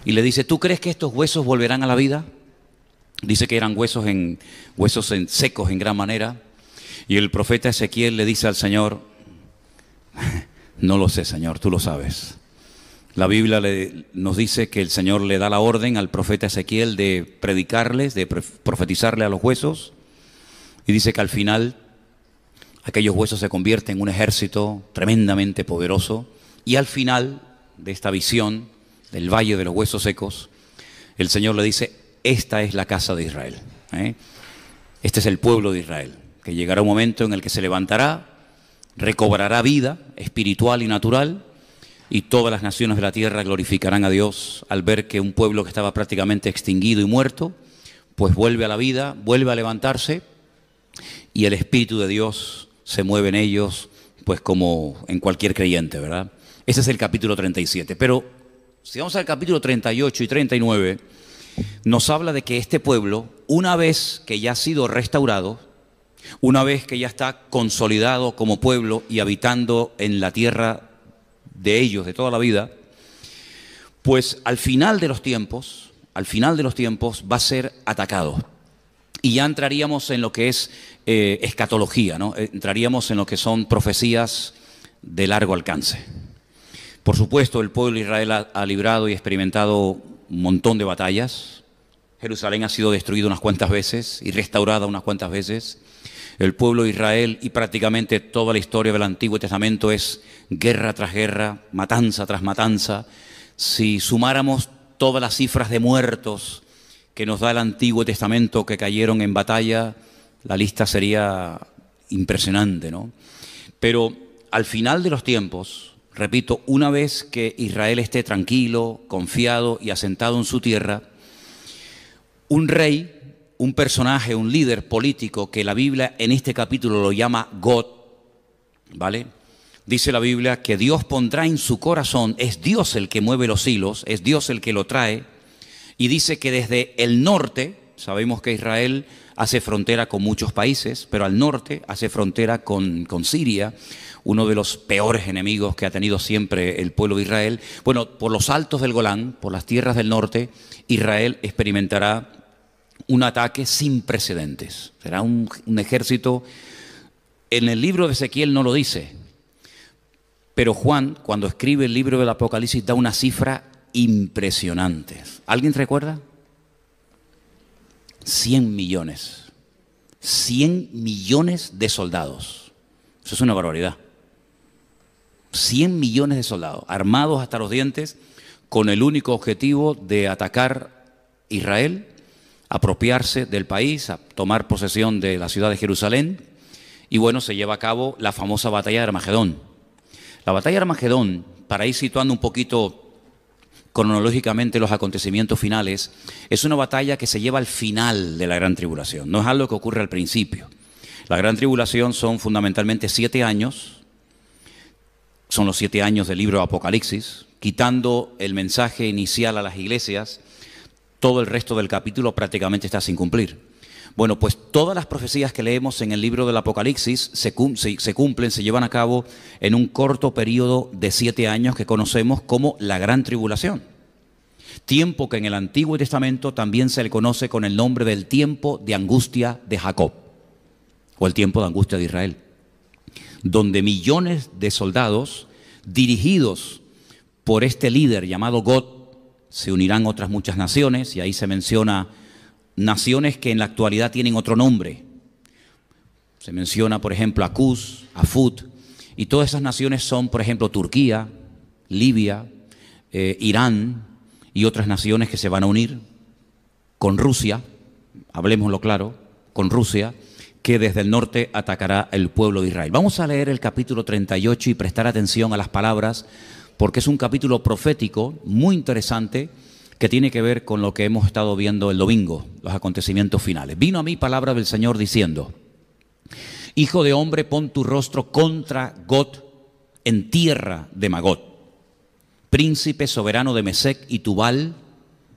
Y le dice, ¿tú crees que estos huesos volverán a la vida? Dice que eran huesos secos en gran manera. Y el profeta Ezequiel le dice al Señor, no lo sé, Señor, tú lo sabes. La Biblia nos dice que el Señor le da la orden al profeta Ezequiel de predicarles, de profetizarle a los huesos. Y dice que al final aquellos huesos se convierten en un ejército tremendamente poderoso. Y al final de esta visión del valle de los huesos secos, el Señor le dice, esta es la casa de Israel. Este es el pueblo de Israel, que llegará un momento en el que se levantará, recobrará vida espiritual y natural, y todas las naciones de la tierra glorificarán a Dios al ver que un pueblo que estaba prácticamente extinguido y muerto, pues vuelve a la vida, vuelve a levantarse, y el Espíritu de Dios se mueve en ellos, pues como en cualquier creyente, ¿verdad? Ese es el capítulo 37. Pero si vamos al capítulo 38 y 39, nos habla de que este pueblo, una vez que ya ha sido restaurado, una vez que ya está consolidado como pueblo y habitando en la tierra de ellos de toda la vida, pues al final de los tiempos va a ser atacado. Y ya entraríamos en lo que es escatología, ¿no? Entraríamos en lo que son profecías de largo alcance. Por supuesto, el pueblo de Israel ha librado y experimentado un montón de batallas. Jerusalén ha sido destruida unas cuantas veces y restaurada unas cuantas veces. El pueblo de Israel y prácticamente toda la historia del Antiguo Testamento es guerra tras guerra, matanza tras matanza. Si sumáramos todas las cifras de muertos que nos da el Antiguo Testamento que cayeron en batalla, la lista sería impresionante, ¿no? Pero al final de los tiempos, repito, una vez que Israel esté tranquilo, confiado y asentado en su tierra, un rey, un personaje, un líder político que la Biblia en este capítulo lo llama God, ¿vale? Dice la Biblia que Dios pondrá en su corazón, es Dios el que mueve los hilos, es Dios el que lo trae, y dice que desde el norte, sabemos que Israel hace frontera con muchos países, pero al norte hace frontera con Siria, uno de los peores enemigos que ha tenido siempre el pueblo de Israel. Bueno, por los altos del Golán, por las tierras del norte, Israel experimentará un ataque sin precedentes. Será un ejército. En el libro de Ezequiel no lo dice, pero Juan, cuando escribe el libro del Apocalipsis, da una cifra impresionante. ¿Alguien recuerda? 100 millones. 100 millones de soldados. Eso es una barbaridad. 100 millones de soldados, armados hasta los dientes, con el único objetivo de atacar Israel, apropiarse del país, a tomar posesión de la ciudad de Jerusalén. Y bueno, se lleva a cabo la famosa batalla de Armagedón. La batalla de Armagedón, para ir situando un poquito cronológicamente los acontecimientos finales, es una batalla que se lleva al final de la Gran Tribulación, no es algo que ocurre al principio. La Gran Tribulación son fundamentalmente 7 años, son los 7 años del libro de Apocalipsis, quitando el mensaje inicial a las iglesias, todo el resto del capítulo prácticamente está sin cumplir. Bueno, pues todas las profecías que leemos en el libro del Apocalipsis se cumplen, se llevan a cabo en un corto periodo de 7 años que conocemos como la Gran Tribulación. Tiempo que en el Antiguo Testamento también se le conoce con el nombre del tiempo de angustia de Jacob, o el tiempo de angustia de Israel, donde millones de soldados dirigidos por este líder llamado God, se unirán otras muchas naciones, y ahí se menciona naciones que en la actualidad tienen otro nombre. Se menciona, por ejemplo, a Cus, a Fut, y todas esas naciones son, por ejemplo, Turquía, Libia, Irán y otras naciones que se van a unir con Rusia, hablemoslo claro, con Rusia, que desde el norte atacará el pueblo de Israel. Vamos a leer el capítulo 38 y prestar atención a las palabras, porque es un capítulo profético muy interesante que tiene que ver con lo que hemos estado viendo el domingo, los acontecimientos finales. Vino a mí palabra del Señor diciendo: Hijo de hombre, pon tu rostro contra Gog en tierra de Magog, príncipe soberano de Mesec y Tubal,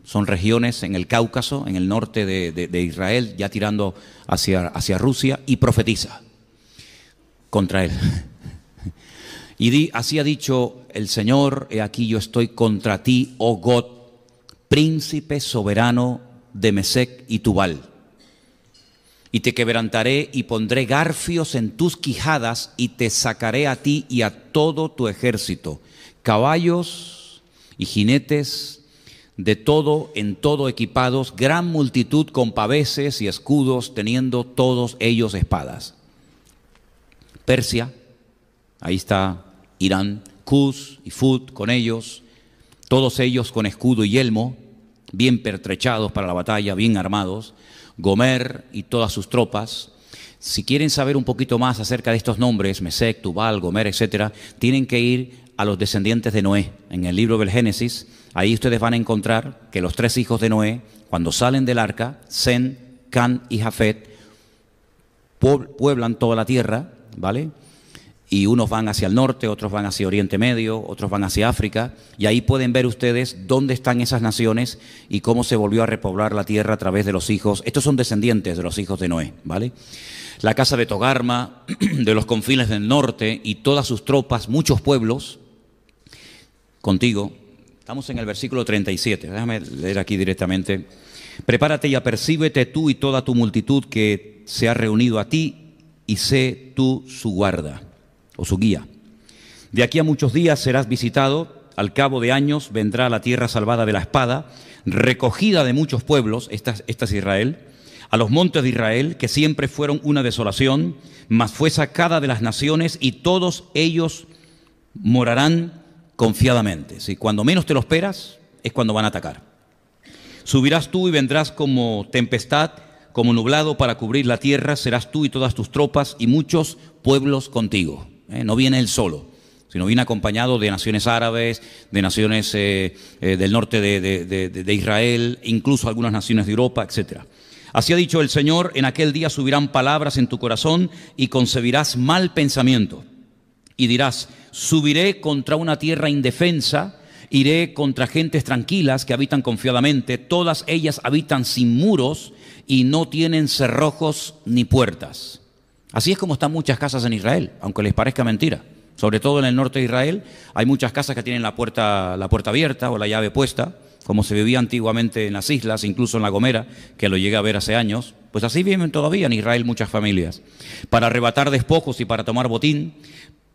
son regiones en el Cáucaso, en el norte de Israel, ya tirando hacia Rusia, y profetiza contra él. Y así ha dicho el Señor: he aquí yo estoy contra ti, oh Gog, príncipe soberano de Mesec y Tubal. Y te quebrantaré y pondré garfios en tus quijadas y te sacaré a ti y a todo tu ejército, caballos y jinetes de todo en todo equipados, gran multitud con paveses y escudos, teniendo todos ellos espadas. Persia, ahí está Irán, Cus y Fut con ellos, todos ellos con escudo y yelmo, bien pertrechados para la batalla, bien armados. Gomer y todas sus tropas. Si quieren saber un poquito más acerca de estos nombres, Mesec, Tubal, Gomer, etcétera, tienen que ir a los descendientes de Noé. En el libro del Génesis, ahí ustedes van a encontrar que los 3 hijos de Noé, cuando salen del arca, Sem, Can y Jafet, pueblan toda la tierra, ¿vale? Y unos van hacia el norte, otros van hacia Oriente Medio, otros van hacia África, y ahí pueden ver ustedes dónde están esas naciones y cómo se volvió a repoblar la tierra a través de los hijos. Estos son descendientes de los hijos de Noé, ¿vale? La casa de Togarma, de los confines del norte y todas sus tropas, muchos pueblos, contigo. Estamos en el versículo 37, déjame leer aquí directamente. Prepárate y apercíbete tú y toda tu multitud que se ha reunido a ti, y sé tú su guarda o su guía. De aquí a muchos días serás visitado, al cabo de años vendrá la tierra salvada de la espada, recogida de muchos pueblos, esta es Israel, a los montes de Israel, que siempre fueron una desolación, mas fue sacada de las naciones y todos ellos morarán confiadamente. ¿Sí? Cuando menos te lo esperas es cuando van a atacar. Subirás tú y vendrás como tempestad, como nublado para cubrir la tierra, serás tú y todas tus tropas y muchos pueblos contigo. No viene él solo, sino viene acompañado de naciones árabes, de naciones del norte de Israel, incluso algunas naciones de Europa, etc. Así ha dicho el Señor: en aquel día subirán palabras en tu corazón y concebirás mal pensamiento. Y dirás: subiré contra una tierra indefensa, iré contra gentes tranquilas que habitan confiadamente, todas ellas habitan sin muros y no tienen cerrojos ni puertas. Así es como están muchas casas en Israel, aunque les parezca mentira. Sobre todo en el norte de Israel hay muchas casas que tienen la puerta abierta o la llave puesta, como se vivía antiguamente en las islas, incluso en La Gomera, que lo llegué a ver hace años. Pues así viven todavía en Israel muchas familias. Para arrebatar despojos y para tomar botín,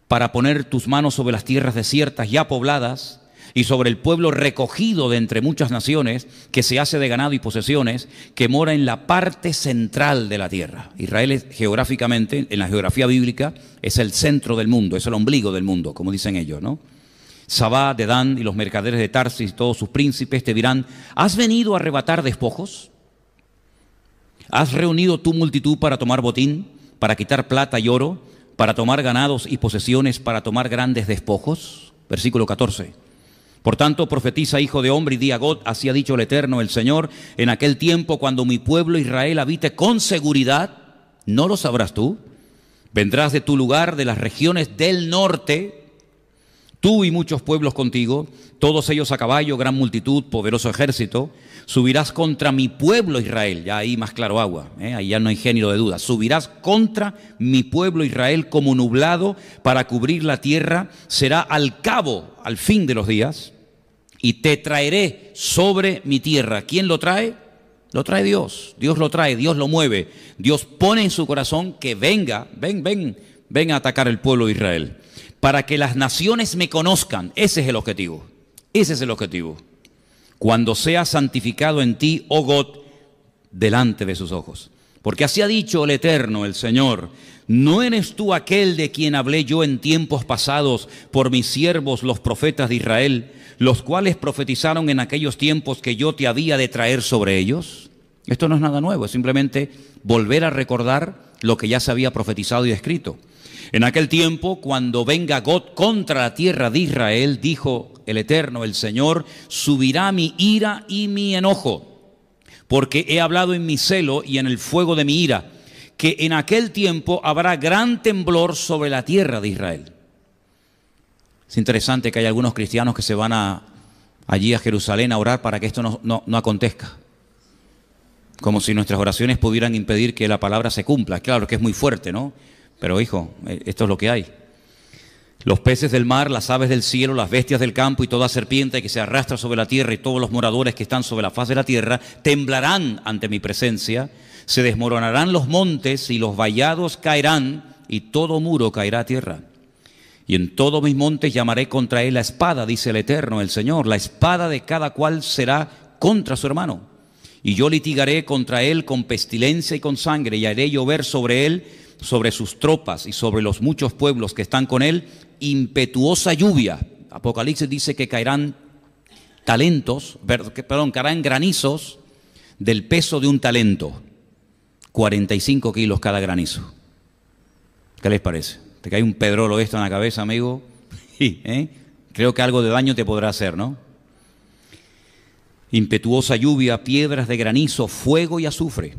para poner tus manos sobre las tierras desiertas ya pobladas, y sobre el pueblo recogido de entre muchas naciones, que se hace de ganado y posesiones, que mora en la parte central de la tierra. Israel es, geográficamente, en la geografía bíblica, es el centro del mundo, es el ombligo del mundo, como dicen ellos, ¿no? Sabá, Dedán y los mercaderes de Tarsis y todos sus príncipes te dirán: ¿has venido a arrebatar despojos? ¿Has reunido tu multitud para tomar botín, para quitar plata y oro, para tomar ganados y posesiones, para tomar grandes despojos? Versículo 14. Por tanto, profetiza, hijo de hombre, y di a Gog: así ha dicho el Eterno, el Señor, en aquel tiempo cuando mi pueblo Israel habite con seguridad, ¿no lo sabrás tú? Vendrás de tu lugar, de las regiones del norte, tú y muchos pueblos contigo, todos ellos a caballo, gran multitud, poderoso ejército. Subirás contra mi pueblo Israel, ya ahí más claro agua, ahí ya no hay género de duda. Subirás contra mi pueblo Israel como nublado para cubrir la tierra, será al cabo, al fin de los días, y te traeré sobre mi tierra. ¿Quién lo trae? Lo trae Dios. Dios lo trae, Dios lo mueve. Dios pone en su corazón que ven a atacar el pueblo de Israel, para que las naciones me conozcan. Ese es el objetivo. Ese es el objetivo. Cuando sea santificado en ti, oh Gog, delante de sus ojos. Porque así ha dicho el Eterno, el Señor: ¿no eres tú aquel de quien hablé yo en tiempos pasados por mis siervos los profetas de Israel, los cuales profetizaron en aquellos tiempos que yo te había de traer sobre ellos? Esto no es nada nuevo, es simplemente volver a recordar lo que ya se había profetizado y escrito. En aquel tiempo, cuando venga Gog contra la tierra de Israel, dijo el Eterno, el Señor, subirá mi ira y mi enojo, porque he hablado en mi celo y en el fuego de mi ira, que en aquel tiempo habrá gran temblor sobre la tierra de Israel. Es interesante que hay algunos cristianos que se van allí a Jerusalén a orar para que esto no acontezca. Como si nuestras oraciones pudieran impedir que la palabra se cumpla. Claro que es muy fuerte, ¿no? Pero hijo, esto es lo que hay. Los peces del mar, las aves del cielo, las bestias del campo y toda serpiente que se arrastra sobre la tierra y todos los moradores que están sobre la faz de la tierra temblarán ante mi presencia, se desmoronarán los montes y los vallados caerán y todo muro caerá a tierra. Y en todos mis montes llamaré contra él la espada, dice el Eterno, el Señor. La espada de cada cual será contra su hermano. Y yo litigaré contra él con pestilencia y con sangre, y haré llover sobre él, sobre sus tropas y sobre los muchos pueblos que están con él, impetuosa lluvia. Apocalipsis dice que caerán caerán granizos del peso de un talento. 45 kilos cada granizo. ¿Qué les parece? Te cae un pedrolo esto en la cabeza, amigo. Creo que algo de daño te podrá hacer, ¿no? Impetuosa lluvia, piedras de granizo, fuego y azufre.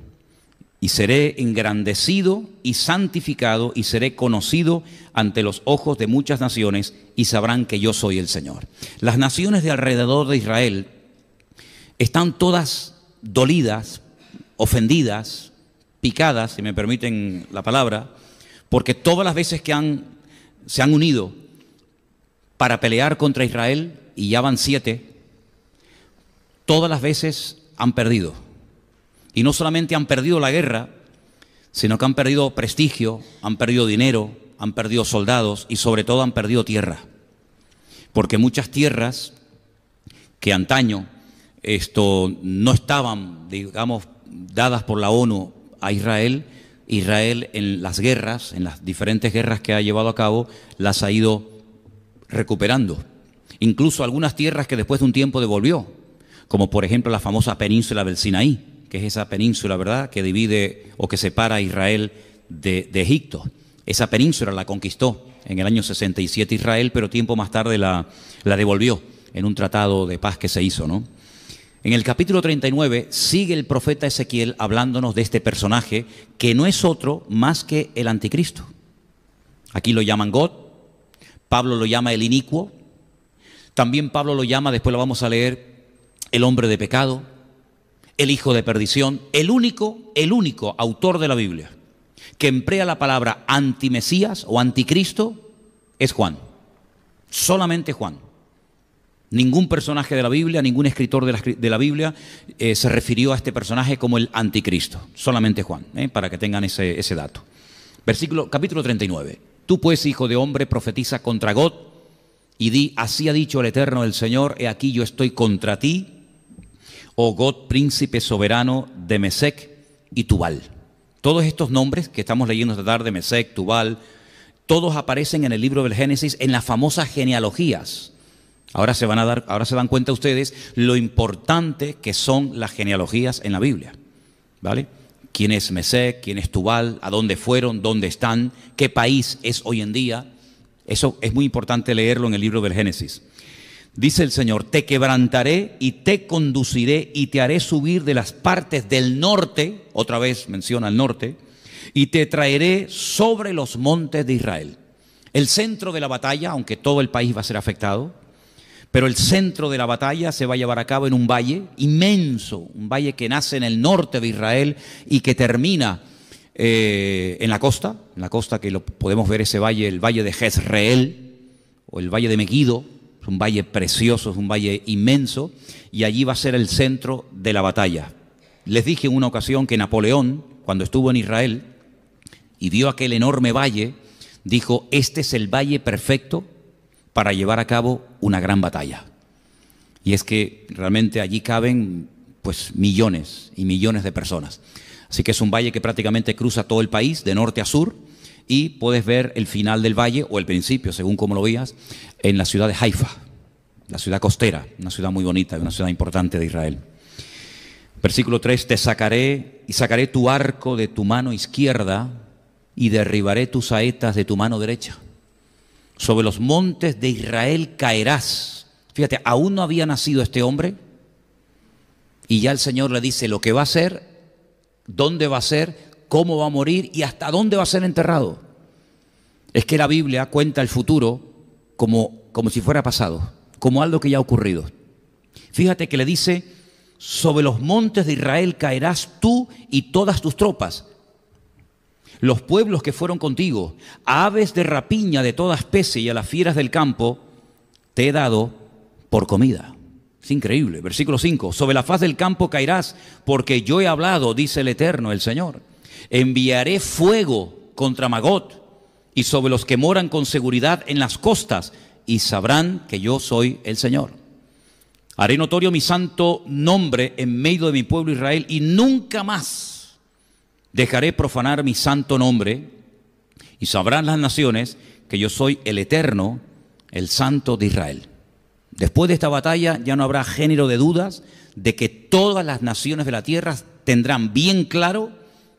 Y seré engrandecido y santificado y seré conocido ante los ojos de muchas naciones y sabrán que yo soy el Señor. Las naciones de alrededor de Israel están todas dolidas, ofendidas, picadas, si me permiten la palabra, porque todas las veces que se han unido para pelear contra Israel, y ya van 7, todas las veces han perdido. Y no solamente han perdido la guerra, sino que han perdido prestigio, han perdido dinero, han perdido soldados y sobre todo han perdido tierra. Porque muchas tierras que antaño no estaban, digamos, dadas por la ONU a Israel en las guerras, en las diferentes guerras que ha llevado a cabo, las ha ido recuperando. Incluso algunas tierras que después de un tiempo devolvió, como por ejemplo la famosa península del Sinaí, que es esa península, ¿verdad?, que divide o que separa a Israel de Egipto. Esa península la conquistó en el año 67 Israel, pero tiempo más tarde la devolvió en un tratado de paz que se hizo, ¿no? En el capítulo 39 sigue el profeta Ezequiel hablándonos de este personaje que no es otro más que el anticristo. Aquí lo llaman God, Pablo lo llama el inicuo, también Pablo lo llama, después lo vamos a leer, el hombre de pecado, el hijo de perdición. El único autor de la Biblia que emplea la palabra antimesías o anticristo es Juan, solamente Juan. Ningún personaje de la Biblia, ningún escritor de la Biblia se refirió a este personaje como el anticristo. Solamente Juan, para que tengan ese dato. Capítulo 39. Tú pues, hijo de hombre, profetiza contra God y di, así ha dicho el Eterno el Señor, he aquí yo estoy contra ti, oh God, príncipe soberano de Mesec y Tubal. Todos estos nombres que estamos leyendo esta tarde, Mesec, Tubal, todos aparecen en el libro del Génesis en las famosas genealogías. Ahora se dan cuenta ustedes lo importante que son las genealogías en la Biblia, ¿vale? ¿Quién es Mesec? ¿Quién es Tubal? ¿A dónde fueron? ¿Dónde están? ¿Qué país es hoy en día? Eso es muy importante leerlo en el libro del Génesis. Dice el Señor, te quebrantaré y te conduciré y te haré subir de las partes del norte, otra vez menciona el norte, y te traeré sobre los montes de Israel. El centro de la batalla, aunque todo el país va a ser afectado, pero el centro de la batalla se va a llevar a cabo en un valle inmenso, un valle que nace en el norte de Israel y que termina en la costa que lo podemos ver ese valle, el valle de Jezreel o el valle de Megiddo. Es un valle precioso, es un valle inmenso y allí va a ser el centro de la batalla. Les dije en una ocasión que Napoleón, cuando estuvo en Israel y vio aquel enorme valle, dijo, este es el valle perfecto para llevar a cabo una gran batalla. Y es que realmente allí caben pues millones y millones de personas. Así que es un valle que prácticamente cruza todo el país, de norte a sur, y puedes ver el final del valle, o el principio, según como lo veas, en la ciudad de Haifa, la ciudad costera, una ciudad muy bonita, una ciudad importante de Israel. Versículo 3, te sacaré y sacaré tu arco de tu mano izquierda y derribaré tus saetas de tu mano derecha. Sobre los montes de Israel caerás. Fíjate, aún no había nacido este hombre y ya el Señor le dice lo que va a hacer, dónde va a ser, cómo va a morir y hasta dónde va a ser enterrado. Es que la Biblia cuenta el futuro como si fuera pasado, como algo que ya ha ocurrido. Fíjate que le dice, sobre los montes de Israel caerás tú y todas tus tropas. Los pueblos que fueron contigo, a aves de rapiña de toda especie y a las fieras del campo, te he dado por comida. Es increíble. Versículo 5. Sobre la faz del campo caerás, porque yo he hablado, dice el Eterno, el Señor. Enviaré fuego contra Magot y sobre los que moran con seguridad en las costas, y sabrán que yo soy el Señor. Haré notorio mi santo nombre en medio de mi pueblo Israel, y nunca más dejaré profanar mi santo nombre, y sabrán las naciones que yo soy el Eterno, el Santo de Israel. Después de esta batalla ya no habrá género de dudas de que todas las naciones de la tierra tendrán bien claro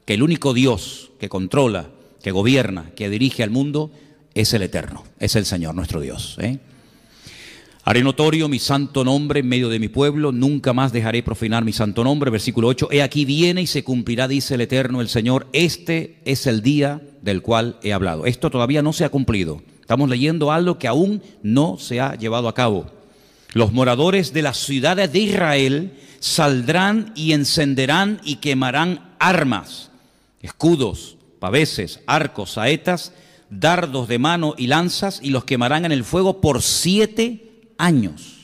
que el único Dios que controla, que gobierna, que dirige al mundo es el Eterno, es el Señor, nuestro Dios. Haré notorio mi santo nombre en medio de mi pueblo, nunca más dejaré profanar mi santo nombre. Versículo 8, he aquí viene y se cumplirá, dice el Eterno, el Señor, este es el día del cual he hablado. Esto todavía no se ha cumplido, estamos leyendo algo que aún no se ha llevado a cabo. Los moradores de las ciudades de Israel saldrán y encenderán y quemarán armas, escudos, paveses, arcos, saetas, dardos de mano y lanzas, y los quemarán en el fuego por 7 años.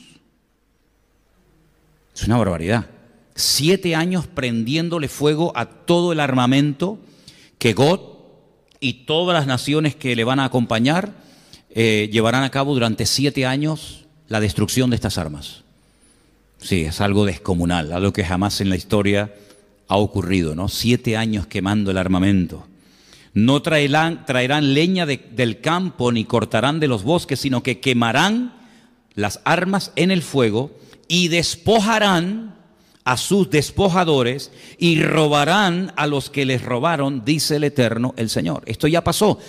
Es una barbaridad. 7 años prendiéndole fuego a todo el armamento que Gog y todas las naciones que le van a acompañar llevarán a cabo durante 7 años la destrucción de estas armas. Sí, es algo descomunal, algo que jamás en la historia ha ocurrido, ¿no? 7 años quemando el armamento. No traerán leña del campo ni cortarán de los bosques, sino que quemarán las armas en el fuego y despojarán a sus despojadores y robarán a los que les robaron, dice el Eterno, el Señor. Esto ya pasó.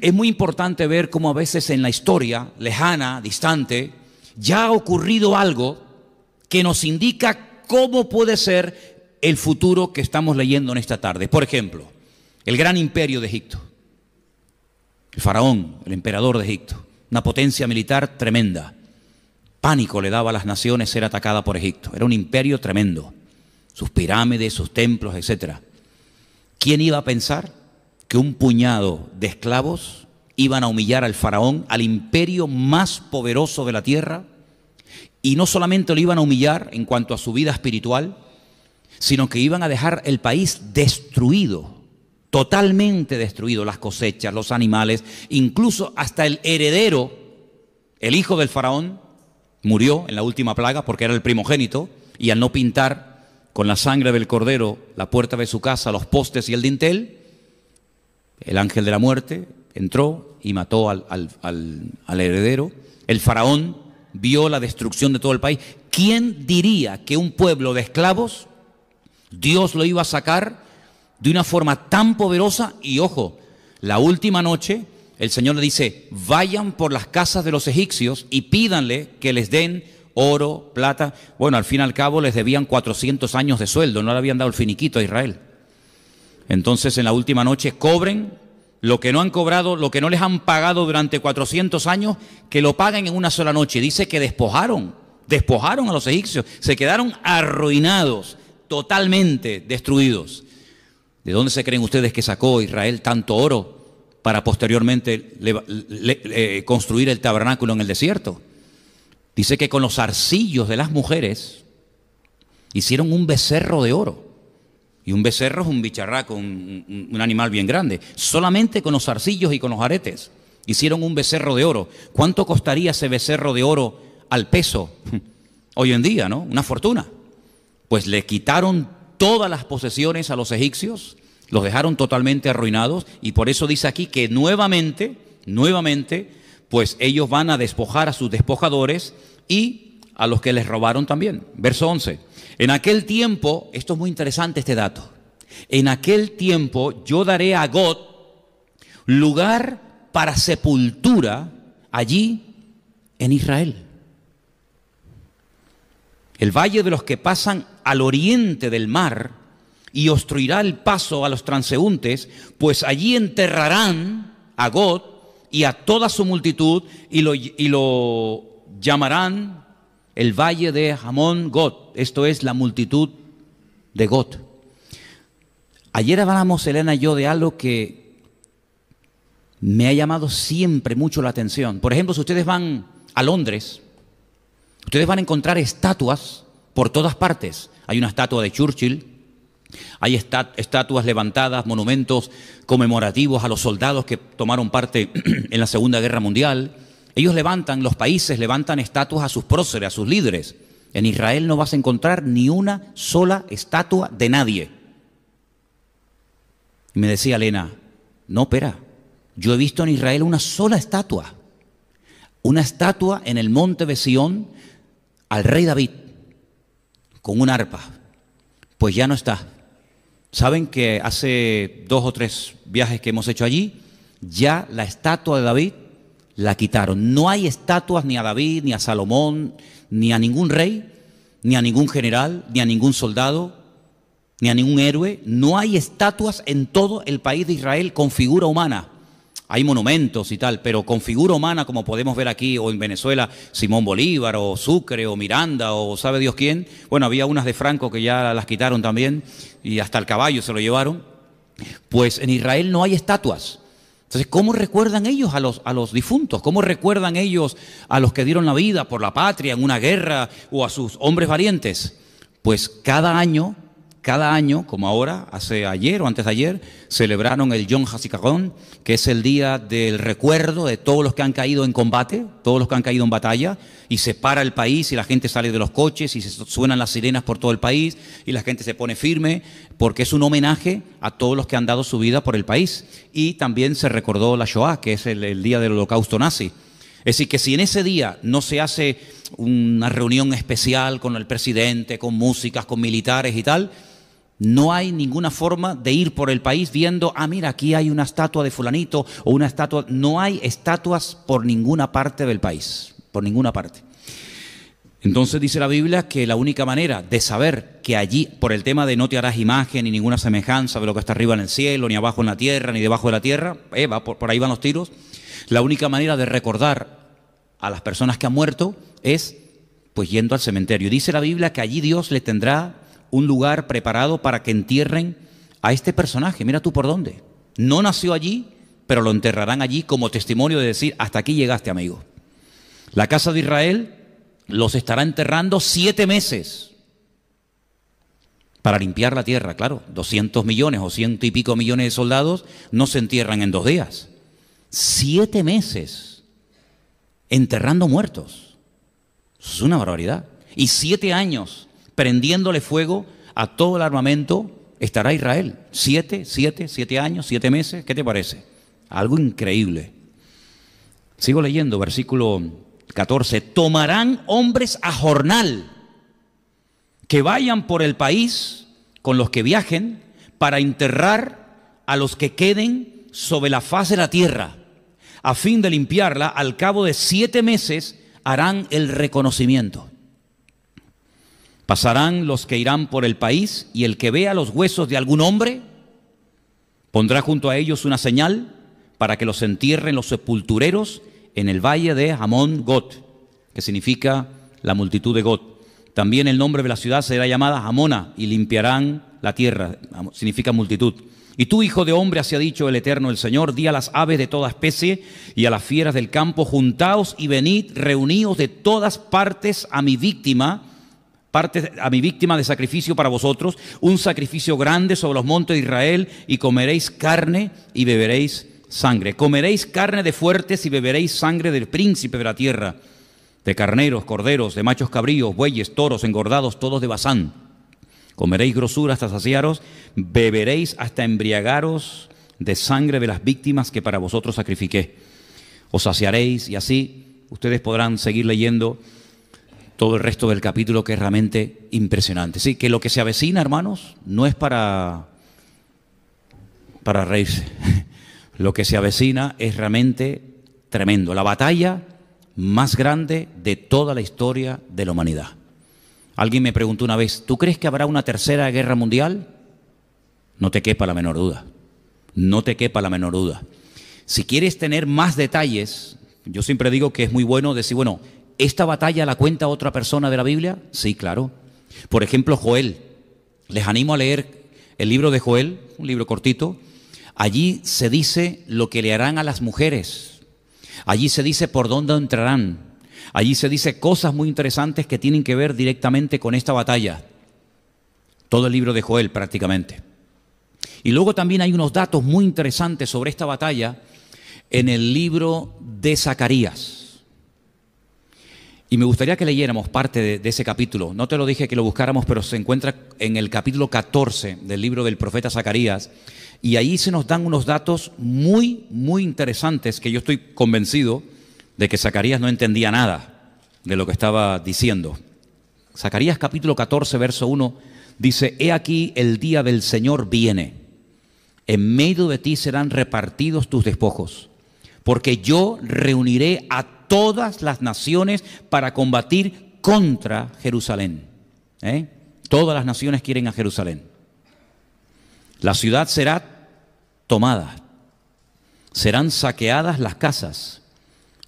Es muy importante ver cómo a veces en la historia lejana, distante, ya ha ocurrido algo que nos indica cómo puede ser el futuro que estamos leyendo en esta tarde. Por ejemplo, el gran imperio de Egipto, el faraón, el emperador de Egipto, una potencia militar tremenda. Pánico le daba a las naciones ser atacada por Egipto. Era un imperio tremendo, sus pirámides, sus templos, etc. ¿Quién iba a pensar que un puñado de esclavos iban a humillar al faraón, al imperio más poderoso de la tierra? Y no solamente lo iban a humillar en cuanto a su vida espiritual, sino que iban a dejar el país destruido, totalmente destruido, las cosechas, los animales, incluso hasta el heredero, el hijo del faraón, murió en la última plaga porque era el primogénito, y al no pintar con la sangre del cordero la puerta de su casa, los postes y el dintel, el ángel de la muerte entró y mató al heredero. El faraón vio la destrucción de todo el país. ¿Quién diría que un pueblo de esclavos Dios lo iba a sacar de una forma tan poderosa? Y ojo, la última noche el Señor le dice, vayan por las casas de los egipcios y pídanle que les den oro, plata. Bueno, al fin y al cabo les debían 400 años de sueldo, no le habían dado el finiquito a Israel. Entonces en la última noche cobren lo que no han cobrado, lo que no les han pagado durante 400 años, que lo paguen en una sola noche. Dice que despojaron a los egipcios, se quedaron arruinados, totalmente destruidos. ¿De dónde se creen ustedes que sacó Israel tanto oro para posteriormente construir el tabernáculo en el desierto? Dice que con los arcillos de las mujeres hicieron un becerro de oro. Y un becerro es un bicharraco, un animal bien grande. Solamente con los arcillos y con los aretes hicieron un becerro de oro. ¿Cuánto costaría ese becerro de oro al peso hoy en día, no? Una fortuna. Pues le quitaron todas las posesiones a los egipcios, los dejaron totalmente arruinados, y por eso dice aquí que nuevamente, pues ellos van a despojar a sus despojadores y a los que les robaron también. Verso 11. En aquel tiempo, esto es muy interesante este dato, en aquel tiempo yo daré a Gog lugar para sepultura allí en Israel. El valle de los que pasan al oriente del mar, y obstruirá el paso a los transeúntes, pues allí enterrarán a Gog y a toda su multitud, y lo llamarán el valle de Hamón Gog, esto es la multitud de Gog. Ayer hablamos, Elena y yo, de algo que me ha llamado siempre mucho la atención. Por ejemplo, si ustedes van a Londres, ustedes van a encontrar estatuas por todas partes. Hay una estatua de Churchill, hay estatuas levantadas, monumentos conmemorativos a los soldados que tomaron parte en la Segunda Guerra Mundial. Ellos los países levantan estatuas a sus próceres, a sus líderes. En Israel no vas a encontrar ni una sola estatua de nadie. Y me decía Elena, no, espera, yo he visto en Israel una sola estatua. Una estatua en el monte de Sión al rey David, con un arpa. Pues ya no está. Saben que hace 2 o 3 viajes que hemos hecho allí, ya la estatua de David la quitaron. No hay estatuas ni a David, ni a Salomón, ni a ningún rey, ni a ningún general, ni a ningún soldado, ni a ningún héroe. No hay estatuas en todo el país de Israel con figura humana. Hay monumentos y tal, pero con figura humana, como podemos ver aquí o en Venezuela, Simón Bolívar o Sucre o Miranda o sabe Dios quién. Bueno, había unas de Franco que ya las quitaron también y hasta el caballo se lo llevaron. Pues en Israel no hay estatuas. Entonces, ¿cómo recuerdan ellos a los difuntos? ¿Cómo recuerdan ellos a los que dieron la vida por la patria en una guerra o a sus hombres valientes? Pues cada año, como ahora, ayer o antes de ayer, celebraron el Yom HaZikaron, que es el día del recuerdo de todos los que han caído en combate, todos los que han caído en batalla, y se para el país y la gente sale de los coches y se suenan las sirenas por todo el país y la gente se pone firme, porque es un homenaje a todos los que han dado su vida por el país. Y también se recordó la Shoah, que es el día del holocausto nazi. Es decir, que si en ese día no se hace una reunión especial con el presidente, con músicas, con militares y tal, no hay ninguna forma de ir por el país viendo, mira, aquí hay una estatua de fulanito o una estatua. No hay estatuas por ninguna parte del país, por ninguna parte. Entonces dice la Biblia que la única manera de saber que allí, por el tema de no te harás imagen ni ninguna semejanza de lo que está arriba en el cielo, ni abajo en la tierra, ni debajo de la tierra, por ahí van los tiros, la única manera de recordar a las personas que han muerto es pues yendo al cementerio. Dice la Biblia que allí Dios le tendrá un lugar preparado para que entierren a este personaje. Mira tú por dónde. No nació allí, pero lo enterrarán allí como testimonio de decir, hasta aquí llegaste, amigo. La casa de Israel los estará enterrando 7 meses para limpiar la tierra. Claro, 200 millones o 100 y pico millones de soldados no se entierran en 2 días. 7 meses enterrando muertos. Eso es una barbaridad. Y 7 años prendiéndole fuego a todo el armamento estará Israel. 7 años, 7 meses, ¿qué te parece? Algo increíble. Sigo leyendo, versículo 14. Tomarán hombres a jornal que vayan por el país con los que viajen para enterrar a los que queden sobre la faz de la tierra, a fin de limpiarla. Al cabo de 7 meses harán el reconocimiento. Pasarán los que irán por el país, y el que vea los huesos de algún hombre pondrá junto a ellos una señal para que los entierren los sepultureros en el valle de Hamón Got, que significa la multitud de Got. También el nombre de la ciudad será llamada Hamona, y limpiarán la tierra, significa multitud. Y tú, hijo de hombre, así ha dicho el Eterno el Señor, di a las aves de toda especie y a las fieras del campo, juntaos y venid, reuníos de todas partes a mi víctima de sacrificio para vosotros, un sacrificio grande sobre los montes de Israel, y comeréis carne y beberéis sangre. Comeréis carne de fuertes y beberéis sangre del príncipe de la tierra, de carneros, corderos, de machos cabríos, bueyes, toros, engordados, todos de Basán. Comeréis grosura hasta saciaros, beberéis hasta embriagaros de sangre de las víctimas que para vosotros sacrifiqué. Os saciaréis, y así ustedes podrán seguir leyendo todo el resto del capítulo, que es realmente impresionante. Sí, que lo que se avecina, hermanos, no es para reírse. Lo que se avecina es realmente tremendo. La batalla más grande de toda la historia de la humanidad. Alguien me preguntó una vez, ¿tú crees que habrá una tercera guerra mundial? No te quepa la menor duda. No te quepa la menor duda. Si quieres tener más detalles, yo siempre digo que es muy bueno decir, bueno, ¿esta batalla la cuenta otra persona de la Biblia? Sí, claro. Por ejemplo, Joel. Les animo a leer el libro de Joel, un libro cortito, allí se dice lo que le harán a las mujeres. Allí se dice por dónde entrarán. Allí se dice cosas muy interesantes que tienen que ver directamente con esta batalla. Todo el libro de Joel prácticamente. Y luego también hay unos datos muy interesantes sobre esta batalla en el libro de Zacarías. Y me gustaría que leyéramos parte de ese capítulo. No te lo dije que lo buscáramos, pero se encuentra en el capítulo 14 del libro del profeta Zacarías. Y ahí se nos dan unos datos muy, muy interesantes que yo estoy convencido de que Zacarías no entendía nada de lo que estaba diciendo. Zacarías capítulo 14, verso 1, dice: He aquí el día del Señor viene. En medio de ti serán repartidos tus despojos, porque yo reuniré a todas las naciones para combatir contra Jerusalén. Todas las naciones quieren a Jerusalén. La ciudad será tomada, serán saqueadas las casas,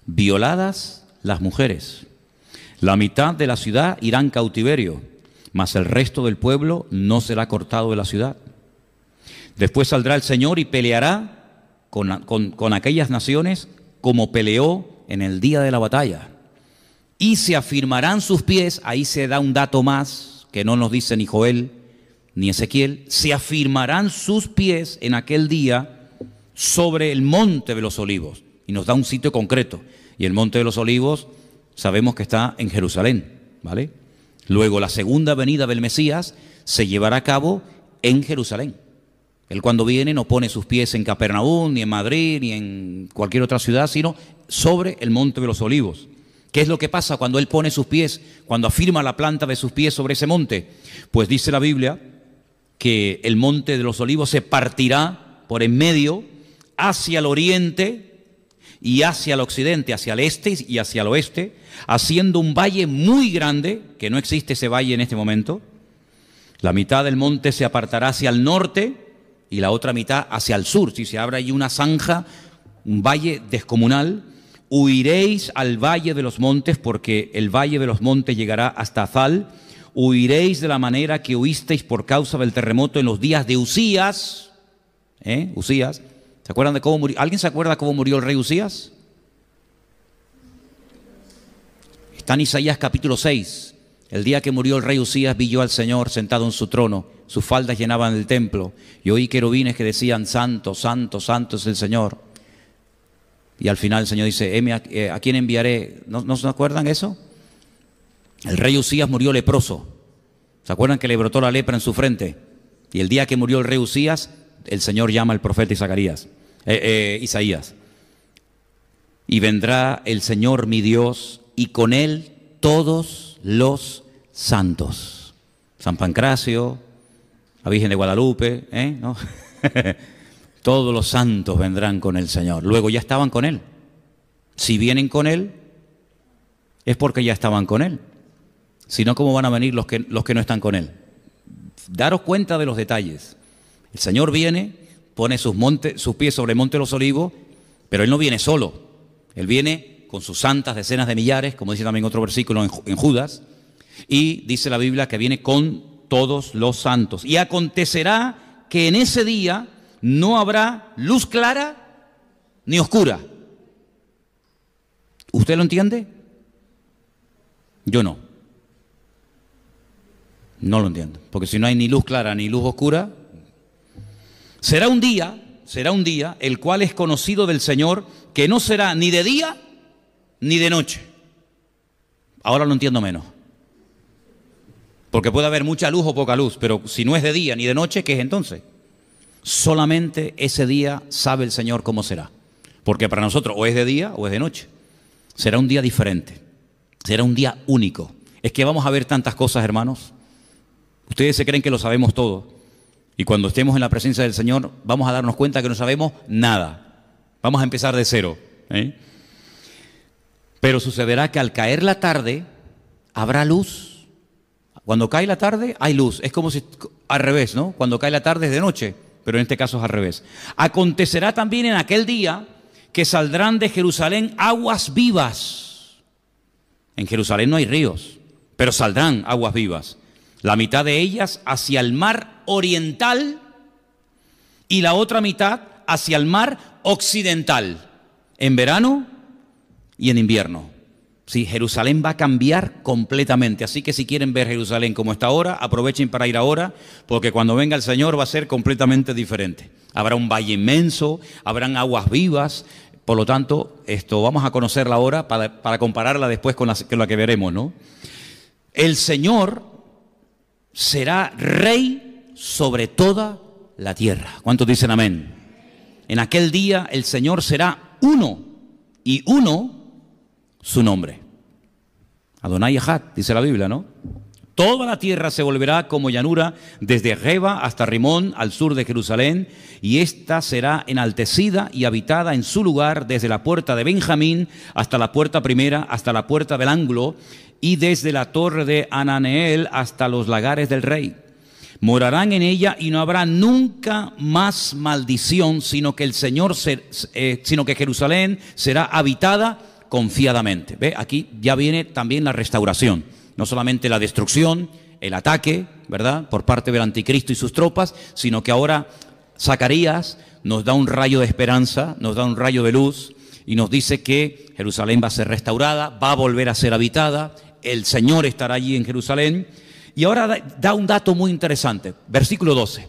violadas las mujeres. La mitad de la ciudad irá en cautiverio, mas el resto del pueblo no será cortado de la ciudad. Después saldrá el Señor y peleará con aquellas naciones como peleó en el día de la batalla. Y se afirmarán sus pies, ahí se da un dato más que no nos dice ni Joel ni Ezequiel, se afirmarán sus pies en aquel día sobre el monte de los olivos. Y nos da un sitio concreto. Y el monte de los olivos sabemos que está en Jerusalén, ¿vale? Luego la segunda venida del Mesías se llevará a cabo en Jerusalén. Él cuando viene no pone sus pies en Capernaum, ni en Madrid, ni en cualquier otra ciudad, sino sobre el monte de los olivos. ¿Qué es lo que pasa cuando Él pone sus pies, cuando afirma la planta de sus pies sobre ese monte? Pues dice la Biblia que el monte de los olivos se partirá por en medio hacia el oriente y hacia el occidente, hacia el este y hacia el oeste, haciendo un valle muy grande, que no existe ese valle en este momento. La mitad del monte se apartará hacia el norte y la otra mitad hacia el sur. Si se abre allí una zanja, un valle descomunal, huiréis al valle de los montes, porque el valle de los montes llegará hasta Azal. Huiréis de la manera que huisteis por causa del terremoto en los días de Usías. Usías. ¿Se acuerdan de cómo murió? ¿Alguien se acuerda cómo murió el rey Usías? Está en Isaías capítulo 6. El día que murió el rey Usías, vi yo al Señor sentado en su trono. Sus faldas llenaban el templo. Y oí querubines que decían: Santo, santo, santo es el Señor. Y al final el Señor dice: ¿a quién enviaré? ¿No se acuerdan eso? El rey Usías murió leproso. ¿Se acuerdan que le brotó la lepra en su frente? Y el día que murió el rey Usías, el Señor llama al profeta Isaías. Y vendrá el Señor mi Dios, y con él todos los santos. San Pancracio, la Virgen de Guadalupe, ¿no? Todos los santos vendrán con el Señor. Luego ya estaban con Él. Si vienen con Él, es porque ya estaban con Él. Si no, ¿cómo van a venir los que no están con Él? Daros cuenta de los detalles. El Señor viene, pone sus pies sobre el monte de los olivos, pero Él no viene solo. Él viene con sus santas decenas de millares, como dice también otro versículo en Judas, y dice la Biblia que viene con todos los santos. Y acontecerá que en ese día no habrá luz clara ni oscura. ¿Usted lo entiende? Yo no. No lo entiendo. Porque si no hay ni luz clara ni luz oscura, será un día el cual es conocido del Señor, que no será ni de día ni de noche. Ahora lo entiendo menos. Porque puede haber mucha luz o poca luz, pero si no es de día ni de noche, ¿qué es entonces? Solamente ese día sabe el Señor cómo será. Porque para nosotros o es de día o es de noche. Será un día diferente. Será un día único. Es que vamos a ver tantas cosas, hermanos. Ustedes se creen que lo sabemos todo. Y cuando estemos en la presencia del Señor, vamos a darnos cuenta que no sabemos nada. Vamos a empezar de cero. Pero sucederá que al caer la tarde, habrá luz. Cuando cae la tarde, hay luz. Es como si al revés, ¿no? Cuando cae la tarde es de noche. Pero en este caso es al revés. Acontecerá también en aquel día que saldrán de Jerusalén aguas vivas. En Jerusalén no hay ríos, pero saldrán aguas vivas. La mitad de ellas hacia el mar oriental y la otra mitad hacia el mar occidental, en verano y en invierno. Sí, Jerusalén va a cambiar completamente, así que si quieren ver Jerusalén como está ahora, aprovechen para ir ahora, porque cuando venga el Señor va a ser completamente diferente. Habrá un valle inmenso, habrán aguas vivas, por lo tanto, vamos a conocerla ahora para compararla después con la que veremos, ¿no? El Señor será rey sobre toda la tierra. ¿Cuántos dicen amén? En aquel día el Señor será uno, y uno su nombre. Adonai Echad, dice la Biblia, ¿no? Toda la tierra se volverá como llanura, desde Geba hasta Rimón, al sur de Jerusalén, y ésta será enaltecida y habitada en su lugar, desde la puerta de Benjamín hasta la puerta primera, hasta la puerta del ángulo, y desde la torre de Ananeel hasta los lagares del rey. Morarán en ella y no habrá nunca más maldición, sino que Jerusalén será habitada confiadamente. ¿Ve? Aquí ya viene también la restauración. No solamente la destrucción, el ataque, ¿verdad?, por parte del anticristo y sus tropas, sino que ahora Zacarías nos da un rayo de esperanza, nos da un rayo de luz y nos dice que Jerusalén va a ser restaurada, va a volver a ser habitada, el Señor estará allí en Jerusalén. Y ahora da un dato muy interesante, versículo 12.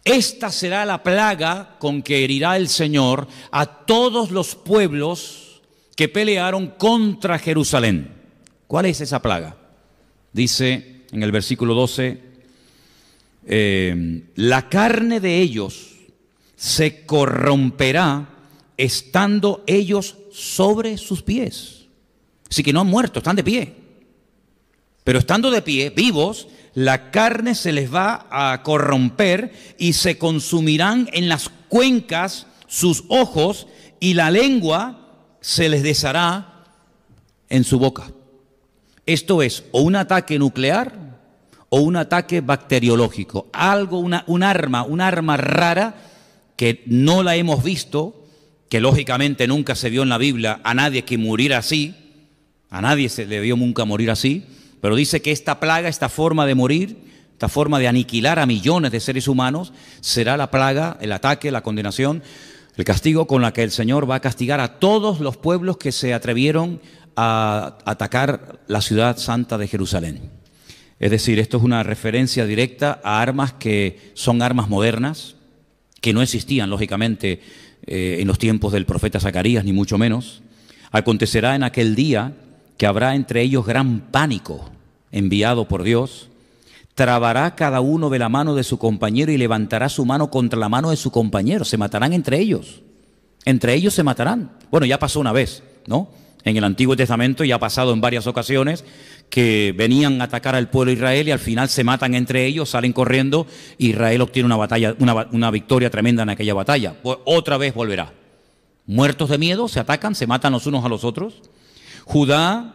Esta será la plaga con que herirá el Señor a todos los pueblos que pelearon contra Jerusalén. ¿Cuál es esa plaga? Dice en el versículo 12, la carne de ellos se corromperá estando ellos sobre sus pies. Así que no han muerto, están de pie. Pero estando de pie, vivos, la carne se les va a corromper y se consumirán en las cuencas sus ojos y la lengua se les deshará en su boca. Esto es o un ataque nuclear o un ataque bacteriológico. Algo, un arma rara que no la hemos visto, que lógicamente nunca se vio en la Biblia a nadie que muriera así. A nadie se le vio nunca morir así. Pero dice que esta plaga, esta forma de morir, esta forma de aniquilar a millones de seres humanos, será la plaga, el ataque, la condenación, el castigo con la que el Señor va a castigar a todos los pueblos que se atrevieron a atacar la ciudad santa de Jerusalén. Es decir, esto es una referencia directa a armas que son armas modernas, que no existían, lógicamente, en los tiempos del profeta Zacarías, ni mucho menos. Acontecerá en aquel día que habrá entre ellos gran pánico enviado por Dios. Trabará cada uno de la mano de su compañero y levantará su mano contra la mano de su compañero. Se matarán entre ellos. Entre ellos se matarán. Bueno, ya pasó una vez, ¿no? En el Antiguo Testamento ya ha pasado en varias ocasiones que venían a atacar al pueblo de Israel y al final se matan entre ellos, salen corriendo. Israel obtiene una batalla, una victoria tremenda en aquella batalla. Pues otra vez volverá. Muertos de miedo, se atacan, se matan los unos a los otros. Judá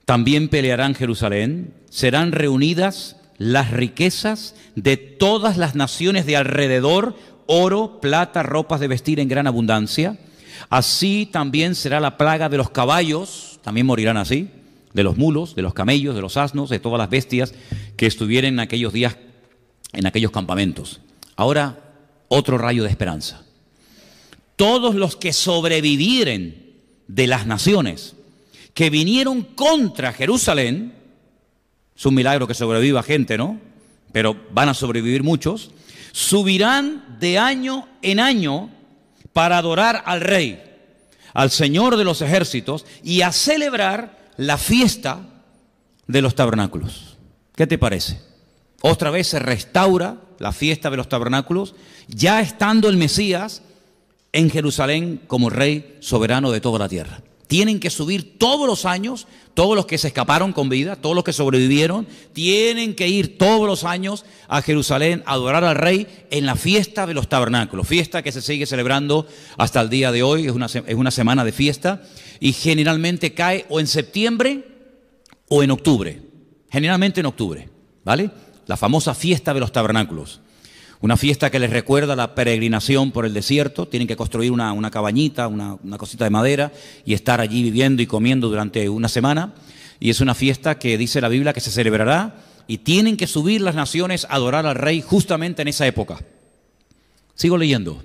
también peleará en Jerusalén, serán reunidas las riquezas de todas las naciones de alrededor, oro, plata, ropas de vestir en gran abundancia. Así también será la plaga de los caballos, también morirán así, de los mulos, de los camellos, de los asnos, de todas las bestias que estuvieran en aquellos días, en aquellos campamentos. Ahora, otro rayo de esperanza. Todos los que sobrevivieren de las naciones que vinieron contra Jerusalén, es un milagro que sobreviva gente, ¿no? Pero van a sobrevivir muchos, subirán de año en año para adorar al Rey, al Señor de los ejércitos, y a celebrar la fiesta de los tabernáculos. ¿Qué te parece? Otra vez se restaura la fiesta de los tabernáculos, ya estando el Mesías en Jerusalén como Rey soberano de toda la tierra. Tienen que subir todos los años, todos los que se escaparon con vida, todos los que sobrevivieron, tienen que ir todos los años a Jerusalén a adorar al Rey en la fiesta de los tabernáculos, fiesta que se sigue celebrando hasta el día de hoy, es una semana de fiesta y generalmente cae o en septiembre o en octubre, generalmente en octubre, ¿vale? La famosa fiesta de los tabernáculos. Una fiesta que les recuerda la peregrinación por el desierto. Tienen que construir una cabañita, una cosita de madera y estar allí viviendo y comiendo durante una semana. Y es una fiesta que dice la Biblia que se celebrará y tienen que subir las naciones a adorar al rey justamente en esa época. Sigo leyendo.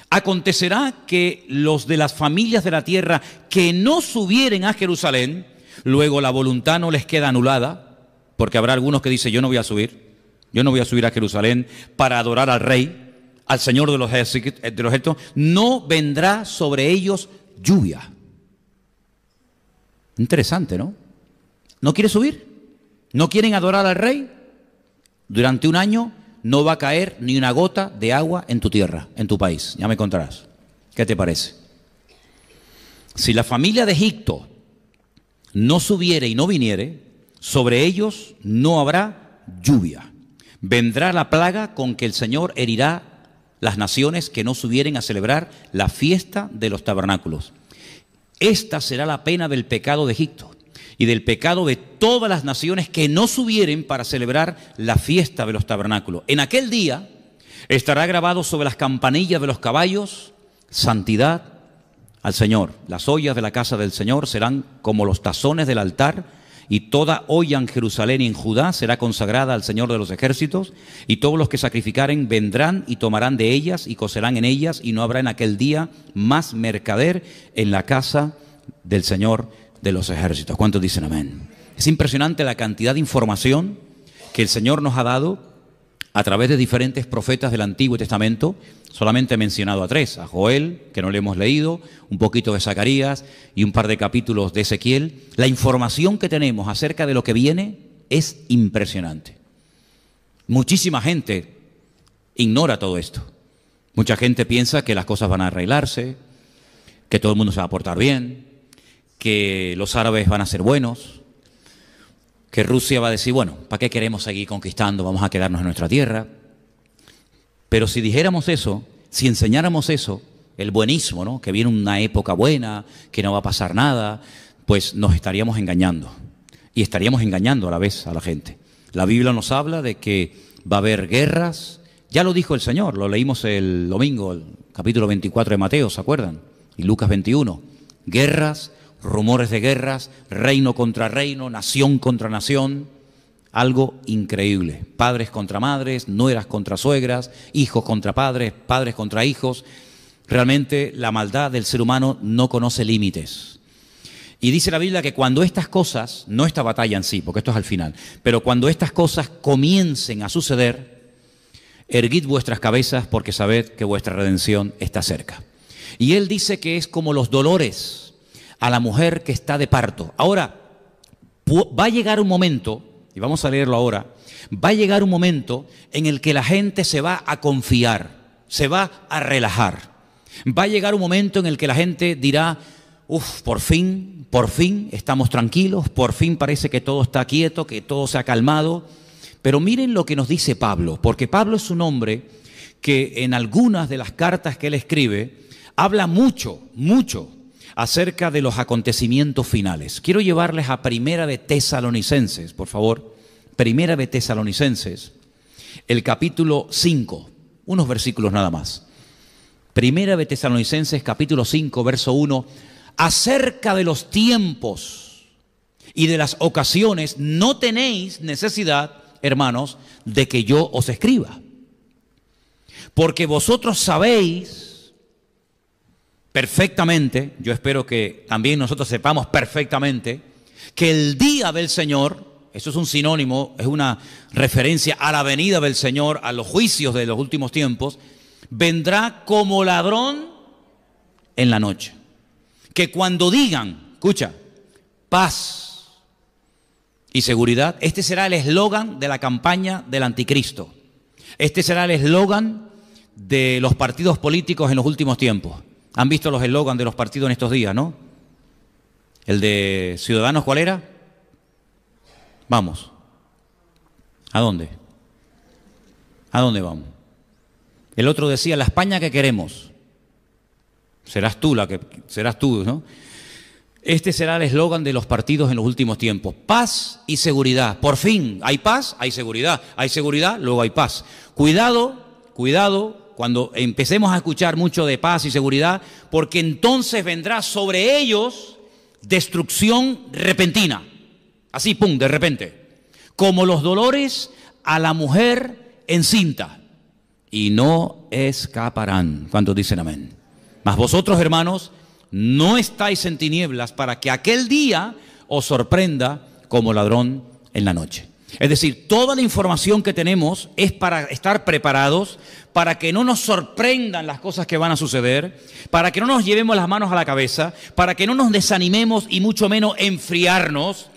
Acontecerá que los de las familias de la tierra que no subieren a Jerusalén, luego la voluntad no les queda anulada, porque habrá algunos que dicen, yo no voy a subir a Jerusalén para adorar al rey, al Señor de los ejércitos, no vendrá sobre ellos lluvia. Interesante, ¿no? ¿No quiere subir? ¿No quieren adorar al rey? Durante un año no va a caer ni una gota de agua en tu tierra, en tu país. Ya me contarás. ¿Qué te parece? Si la familia de Egipto no subiere y no viniere, sobre ellos no habrá lluvia. Vendrá la plaga con que el Señor herirá las naciones que no subieren a celebrar la fiesta de los tabernáculos. Esta será la pena del pecado de Egipto y del pecado de todas las naciones que no subieren para celebrar la fiesta de los tabernáculos. En aquel día estará grabado sobre las campanillas de los caballos, santidad al Señor. Las ollas de la casa del Señor serán como los tazones del altar, y toda olla en Jerusalén y en Judá será consagrada al Señor de los ejércitos, y todos los que sacrificaren vendrán y tomarán de ellas y cocerán en ellas, y no habrá en aquel día más mercader en la casa del Señor de los ejércitos. ¿Cuántos dicen amén? Es impresionante la cantidad de información que el Señor nos ha dado a través de diferentes profetas del Antiguo Testamento. Solamente he mencionado a 3, a Joel, que no le hemos leído, un poquito de Zacarías y un par de capítulos de Ezequiel. La información que tenemos acerca de lo que viene es impresionante. Muchísima gente ignora todo esto. Mucha gente piensa que las cosas van a arreglarse, que todo el mundo se va a portar bien, que los árabes van a ser buenos, que Rusia va a decir, bueno, ¿para qué queremos seguir conquistando? Vamos a quedarnos en nuestra tierra. Pero si dijéramos eso, si enseñáramos eso, el buenismo, ¿no? Que viene una época buena, que no va a pasar nada, pues nos estaríamos engañando. Y estaríamos engañando a la vez a la gente. La Biblia nos habla de que va a haber guerras. Ya lo dijo el Señor, lo leímos el domingo, el capítulo 24 de Mateo, ¿se acuerdan? Y Lucas 21. Guerras, rumores de guerras, reino contra reino, nación contra nación. Algo increíble. Padres contra madres, nueras contra suegras, hijos contra padres, padres contra hijos. Realmente la maldad del ser humano no conoce límites. Y dice la Biblia que cuando estas cosas, no esta batalla en sí, porque esto es al final, pero cuando estas cosas comiencen a suceder, erguid vuestras cabezas porque sabed que vuestra redención está cerca. Y él dice que es como los dolores a la mujer que está de parto. Ahora, va a llegar un momento, y vamos a leerlo ahora, va a llegar un momento en el que la gente se va a confiar, se va a relajar. Va a llegar un momento en el que la gente dirá, por fin estamos tranquilos, por fin parece que todo está quieto, que todo se ha calmado. Pero miren lo que nos dice Pablo, porque Pablo es un hombre que en algunas de las cartas que él escribe, habla mucho acerca de los acontecimientos finales. Quiero llevarles a Primera de Tesalonicenses, por favor. Primera de Tesalonicenses, el capítulo 5, unos versículos nada más. Primera de Tesalonicenses, capítulo 5, verso 1. Acerca de los tiempos y de las ocasiones no tenéis necesidad, hermanos, de que yo os escriba. Porque vosotros sabéis perfectamente, yo espero que también nosotros sepamos perfectamente, que el día del Señor, eso es un sinónimo, es una referencia a la venida del Señor, a los juicios de los últimos tiempos, vendrá como ladrón en la noche. Que cuando digan, escucha, paz y seguridad, este será el eslogan de la campaña del anticristo. Este será el eslogan de los partidos políticos en los últimos tiempos. Han visto los eslogans de los partidos en estos días, ¿no? El de Ciudadanos, ¿cuál era? Vamos. ¿A dónde? ¿A dónde vamos? El otro decía, la España que queremos. Serás tú, ¿no? Este será el eslogan de los partidos en los últimos tiempos. Paz y seguridad. Por fin, hay paz, hay seguridad. Hay seguridad, luego hay paz. Cuidado, cuando empecemos a escuchar mucho de paz y seguridad, porque entonces vendrá sobre ellos destrucción repentina. Así, pum, de repente. como los dolores a la mujer encinta, y no escaparán. ¿Cuántos dicen amén? Mas vosotros, hermanos, no estáis en tinieblas para que aquel día os sorprenda como ladrón en la noche. Es decir, toda la información que tenemos es para estar preparados, para que no nos sorprendan las cosas que van a suceder, para que no nos llevemos las manos a la cabeza, para que no nos desanimemos y mucho menos enfriarnos,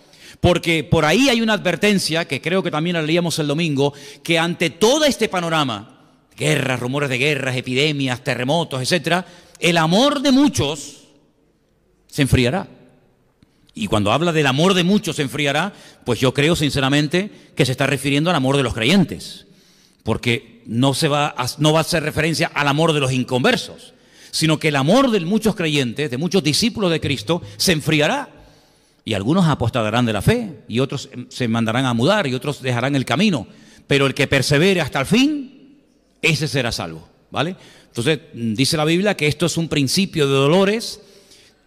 porque por ahí hay una advertencia, que creo que también la leíamos el domingo, que ante todo este panorama, guerras, rumores de guerras, epidemias, terremotos, etcétera, el amor de muchos se enfriará. Y cuando habla del amor de muchos se enfriará, pues yo creo sinceramente que se está refiriendo al amor de los creyentes, porque no va a hacer referencia al amor de los inconversos, sino que el amor de muchos creyentes, de muchos discípulos de Cristo, se enfriará. Y algunos apostatarán de la fe, y otros se mandarán a mudar, y otros dejarán el camino. Pero el que persevere hasta el fin, ese será salvo, ¿vale? Entonces, dice la Biblia que esto es un principio de dolores,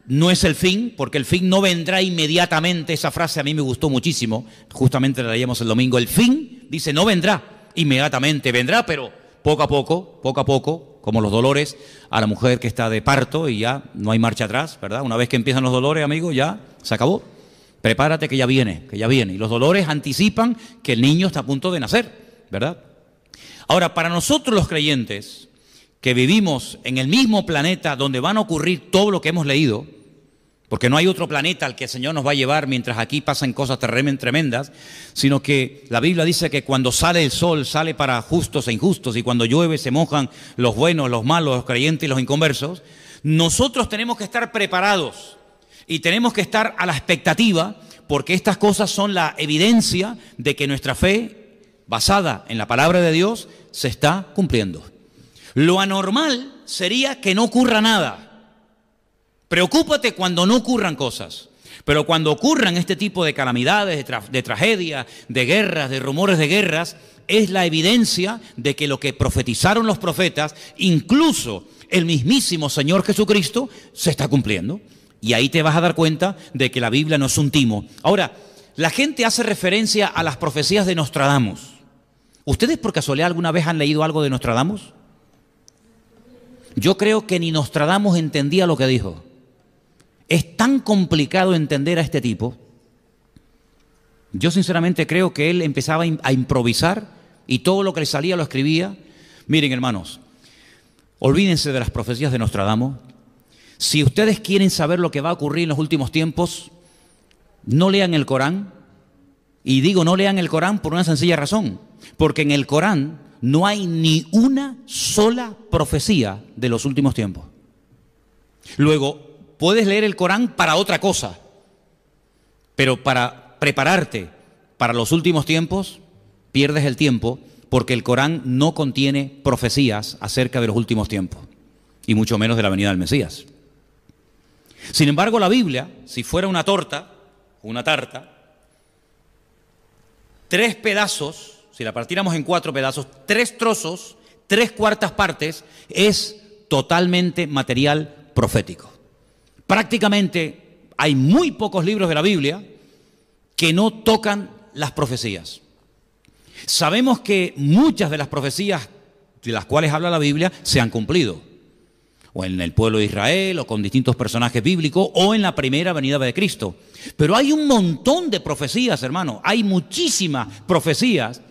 no es el fin, porque el fin no vendrá inmediatamente. Esa frase a mí me gustó muchísimo, justamente la leíamos el domingo. El fin, dice, no vendrá inmediatamente, vendrá, pero poco a poco, como los dolores a la mujer que está de parto y ya no hay marcha atrás, ¿verdad? Una vez que empiezan los dolores, amigo, ya se acabó. Prepárate que ya viene, Y los dolores anticipan que el niño está a punto de nacer, ¿verdad? Ahora, para nosotros los creyentes, que vivimos en el mismo planeta donde van a ocurrir todo lo que hemos leído, porque no hay otro planeta al que el Señor nos va a llevar mientras aquí pasan cosas tremendas, sino que la Biblia dice que cuando sale el sol, sale para justos e injustos, y cuando llueve se mojan los buenos, los malos, los creyentes y los inconversos. Nosotros tenemos que estar preparados y tenemos que estar a la expectativa, porque estas cosas son la evidencia de que nuestra fe, basada en la palabra de Dios, se está cumpliendo. Lo anormal sería que no ocurra nada. Preocúpate cuando no ocurran cosas, pero cuando ocurran este tipo de calamidades, de tragedias, de guerras, de rumores de guerras, es la evidencia de que lo que profetizaron los profetas, incluso el mismísimo Señor Jesucristo, se está cumpliendo. Y ahí te vas a dar cuenta de que la Biblia no es un timo. Ahora, la gente hace referencia a las profecías de Nostradamus. ¿Ustedes por casualidad alguna vez han leído algo de Nostradamus? Yo creo que ni Nostradamus entendía lo que dijo. Es tan complicado entender a este tipo. Yo sinceramente creo que él empezaba a improvisar y todo lo que le salía lo escribía. Miren, hermanos, olvídense de las profecías de Nostradamus. Si ustedes quieren saber lo que va a ocurrir en los últimos tiempos, no lean el Corán. Y digo no lean el Corán por una sencilla razón, porque en el Corán no hay ni una sola profecía de los últimos tiempos. Luego, puedes leer el Corán para otra cosa, pero para prepararte para los últimos tiempos, pierdes el tiempo, porque el Corán no contiene profecías acerca de los últimos tiempos, y mucho menos de la venida del Mesías. Sin embargo, la Biblia, si fuera una torta, una tarta, 3 pedazos, si la partiéramos en 4 pedazos, 3 trozos, 3/4 partes, es totalmente material profético. Prácticamente hay muy pocos libros de la Biblia que no tocan las profecías. Sabemos que muchas de las profecías de las cuales habla la Biblia se han cumplido, o en el pueblo de Israel, o con distintos personajes bíblicos, o en la primera venida de Cristo. Pero hay un montón de profecías, hermano, hay muchísimas profecías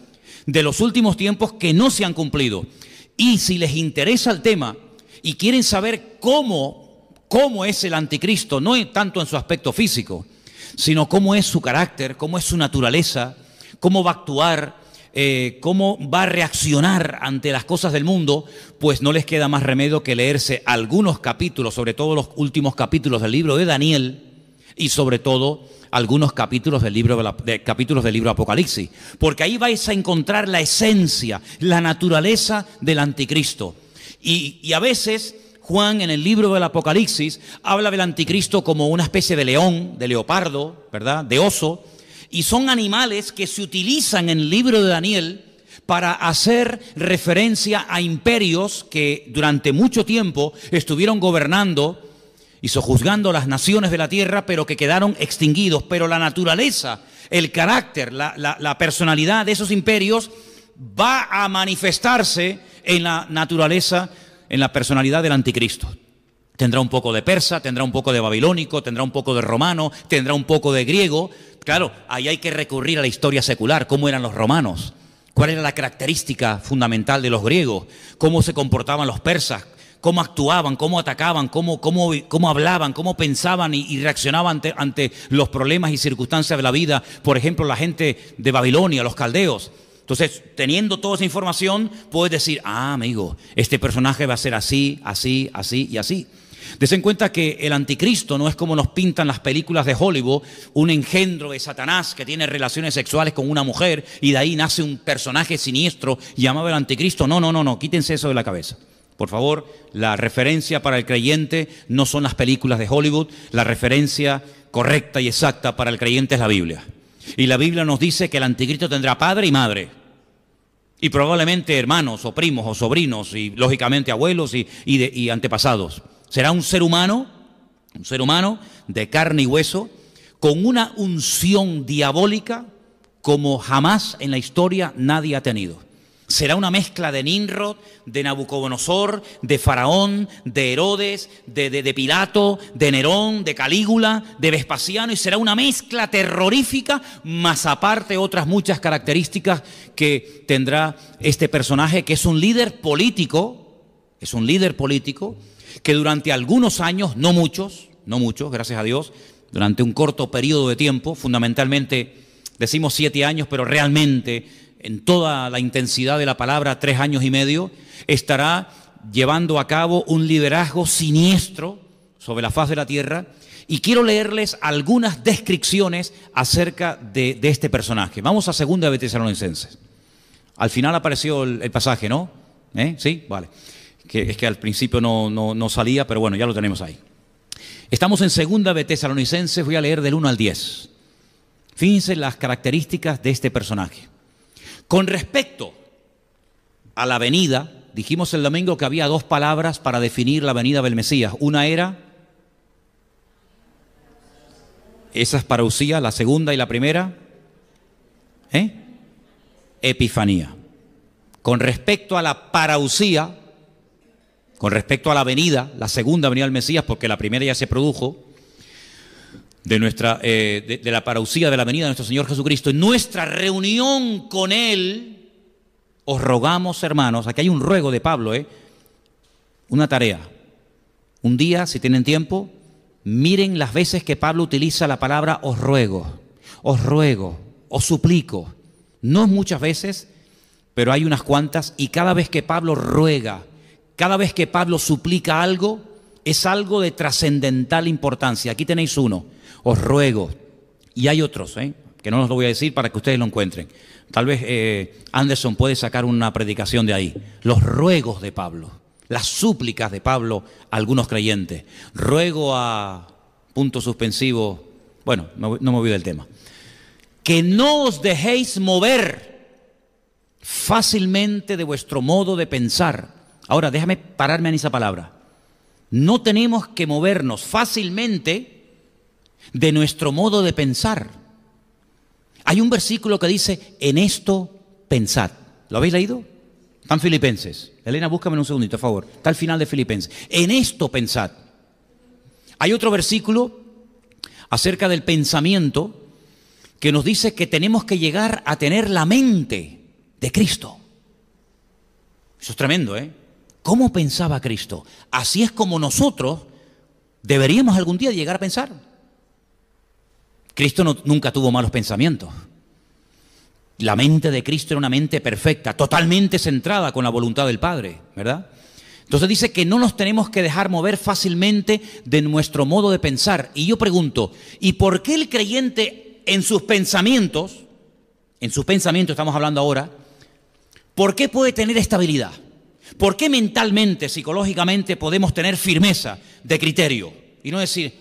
de los últimos tiempos que no se han cumplido. Y si les interesa el tema y quieren saber cómo es el anticristo, no tanto en su aspecto físico, sino cómo es su carácter, cómo es su naturaleza, cómo va a actuar, cómo va a reaccionar ante las cosas del mundo, pues no les queda más remedio que leerse algunos capítulos, sobre todo los últimos capítulos del libro de Daniel, y sobre todo algunos capítulos del libro Apocalipsis, porque ahí vais a encontrar la esencia, la naturaleza del anticristo. Y a veces Juan, en el libro del Apocalipsis, habla del anticristo como una especie de león, de leopardo, ¿verdad?, de oso, y son animales que se utilizan en el libro de Daniel para hacer referencia a imperios que durante mucho tiempo estuvieron gobernando y sojuzgando las naciones de la tierra, pero que quedaron extinguidos. Pero la naturaleza, el carácter, la personalidad de esos imperios va a manifestarse en la naturaleza, en la personalidad del anticristo. Tendrá un poco de persa, tendrá un poco de babilónico, tendrá un poco de romano, tendrá un poco de griego. Claro, ahí hay que recurrir a la historia secular, cómo eran los romanos, cuál era la característica fundamental de los griegos, cómo se comportaban los persas, cómo actuaban, cómo atacaban, cómo hablaban, cómo pensaban y reaccionaban ante los problemas y circunstancias de la vida. Por ejemplo, la gente de Babilonia, los caldeos. Entonces, teniendo toda esa información, puedes decir, amigo, este personaje va a ser así, así, así y así. Des en cuenta que el anticristo no es como nos pintan las películas de Hollywood, un engendro de Satanás que tiene relaciones sexuales con una mujer y de ahí nace un personaje siniestro llamado el anticristo. No, quítense eso de la cabeza. Por favor, la referencia para el creyente no son las películas de Hollywood, la referencia correcta y exacta para el creyente es la Biblia. Y la Biblia nos dice que el anticristo tendrá padre y madre, y probablemente hermanos o primos o sobrinos, y lógicamente abuelos y antepasados. Será un ser humano de carne y hueso, con una unción diabólica como jamás en la historia nadie ha tenido. Será una mezcla de Nimrod, de Nabucodonosor, de Faraón, de Herodes, de Pilato, de Nerón, de Calígula, de Vespasiano, y será una mezcla terrorífica, más aparte otras muchas características que tendrá este personaje, que es un líder político, que durante algunos años, no muchos, gracias a Dios, durante un corto periodo de tiempo, fundamentalmente decimos 7 años, pero realmente en toda la intensidad de la palabra 3 años y medio, estará llevando a cabo un liderazgo siniestro sobre la faz de la tierra. Y quiero leerles algunas descripciones acerca de este personaje. Vamos a 2 de Tesalonicenses. Al final apareció el pasaje, ¿no? ¿Sí? Vale. Es que al principio no salía, pero bueno, ya lo tenemos ahí. Estamos en 2 de Tesalonicenses, voy a leer del 1 al 10. Fíjense las características de este personaje. Con respecto a la venida, dijimos el domingo que había 2 palabras para definir la venida del Mesías. Una era, esa es parousia, la segunda y la primera, epifanía. Con respecto a la parousia, con respecto a la venida, la segunda venida del Mesías, porque la primera ya se produjo, de la parousia de la venida de nuestro Señor Jesucristo, en nuestra reunión con Él, os rogamos, hermanos, aquí hay un ruego de Pablo, una tarea. Un día, si tienen tiempo, miren las veces que Pablo utiliza la palabra os ruego, os suplico. No es muchas veces, pero hay unas cuantas, y cada vez que Pablo ruega, cada vez que Pablo suplica algo, es algo de trascendental importancia. Aquí tenéis uno, os ruego. Y hay otros, que no os lo voy a decir para que ustedes lo encuentren. Tal vez Anderson puede sacar una predicación de ahí. Los ruegos de Pablo, las súplicas de Pablo a algunos creyentes. Ruego a punto suspensivo, bueno, no me voy del tema. Que no os dejéis mover fácilmente de vuestro modo de pensar. Ahora, déjame pararme en esa palabra. No tenemos que movernos fácilmente de nuestro modo de pensar. Hay un versículo que dice, en esto pensad. ¿Lo habéis leído? Están Filipenses. Elena, búscame un segundito, por favor. Está al final de Filipenses. En esto pensad. Hay otro versículo acerca del pensamiento que nos dice que tenemos que llegar a tener la mente de Cristo. Eso es tremendo, ¿Cómo pensaba Cristo? Así es como nosotros deberíamos algún día llegar a pensar. Cristo nunca tuvo malos pensamientos. La mente de Cristo era una mente perfecta, totalmente centrada con la voluntad del Padre, ¿verdad? Entonces dice que no nos tenemos que dejar mover fácilmente de nuestro modo de pensar. Y yo pregunto, ¿y por qué el creyente en sus pensamientos estamos hablando ahora, por qué puede tener estabilidad? ¿Por qué mentalmente, psicológicamente podemos tener firmeza de criterio? Y no decir,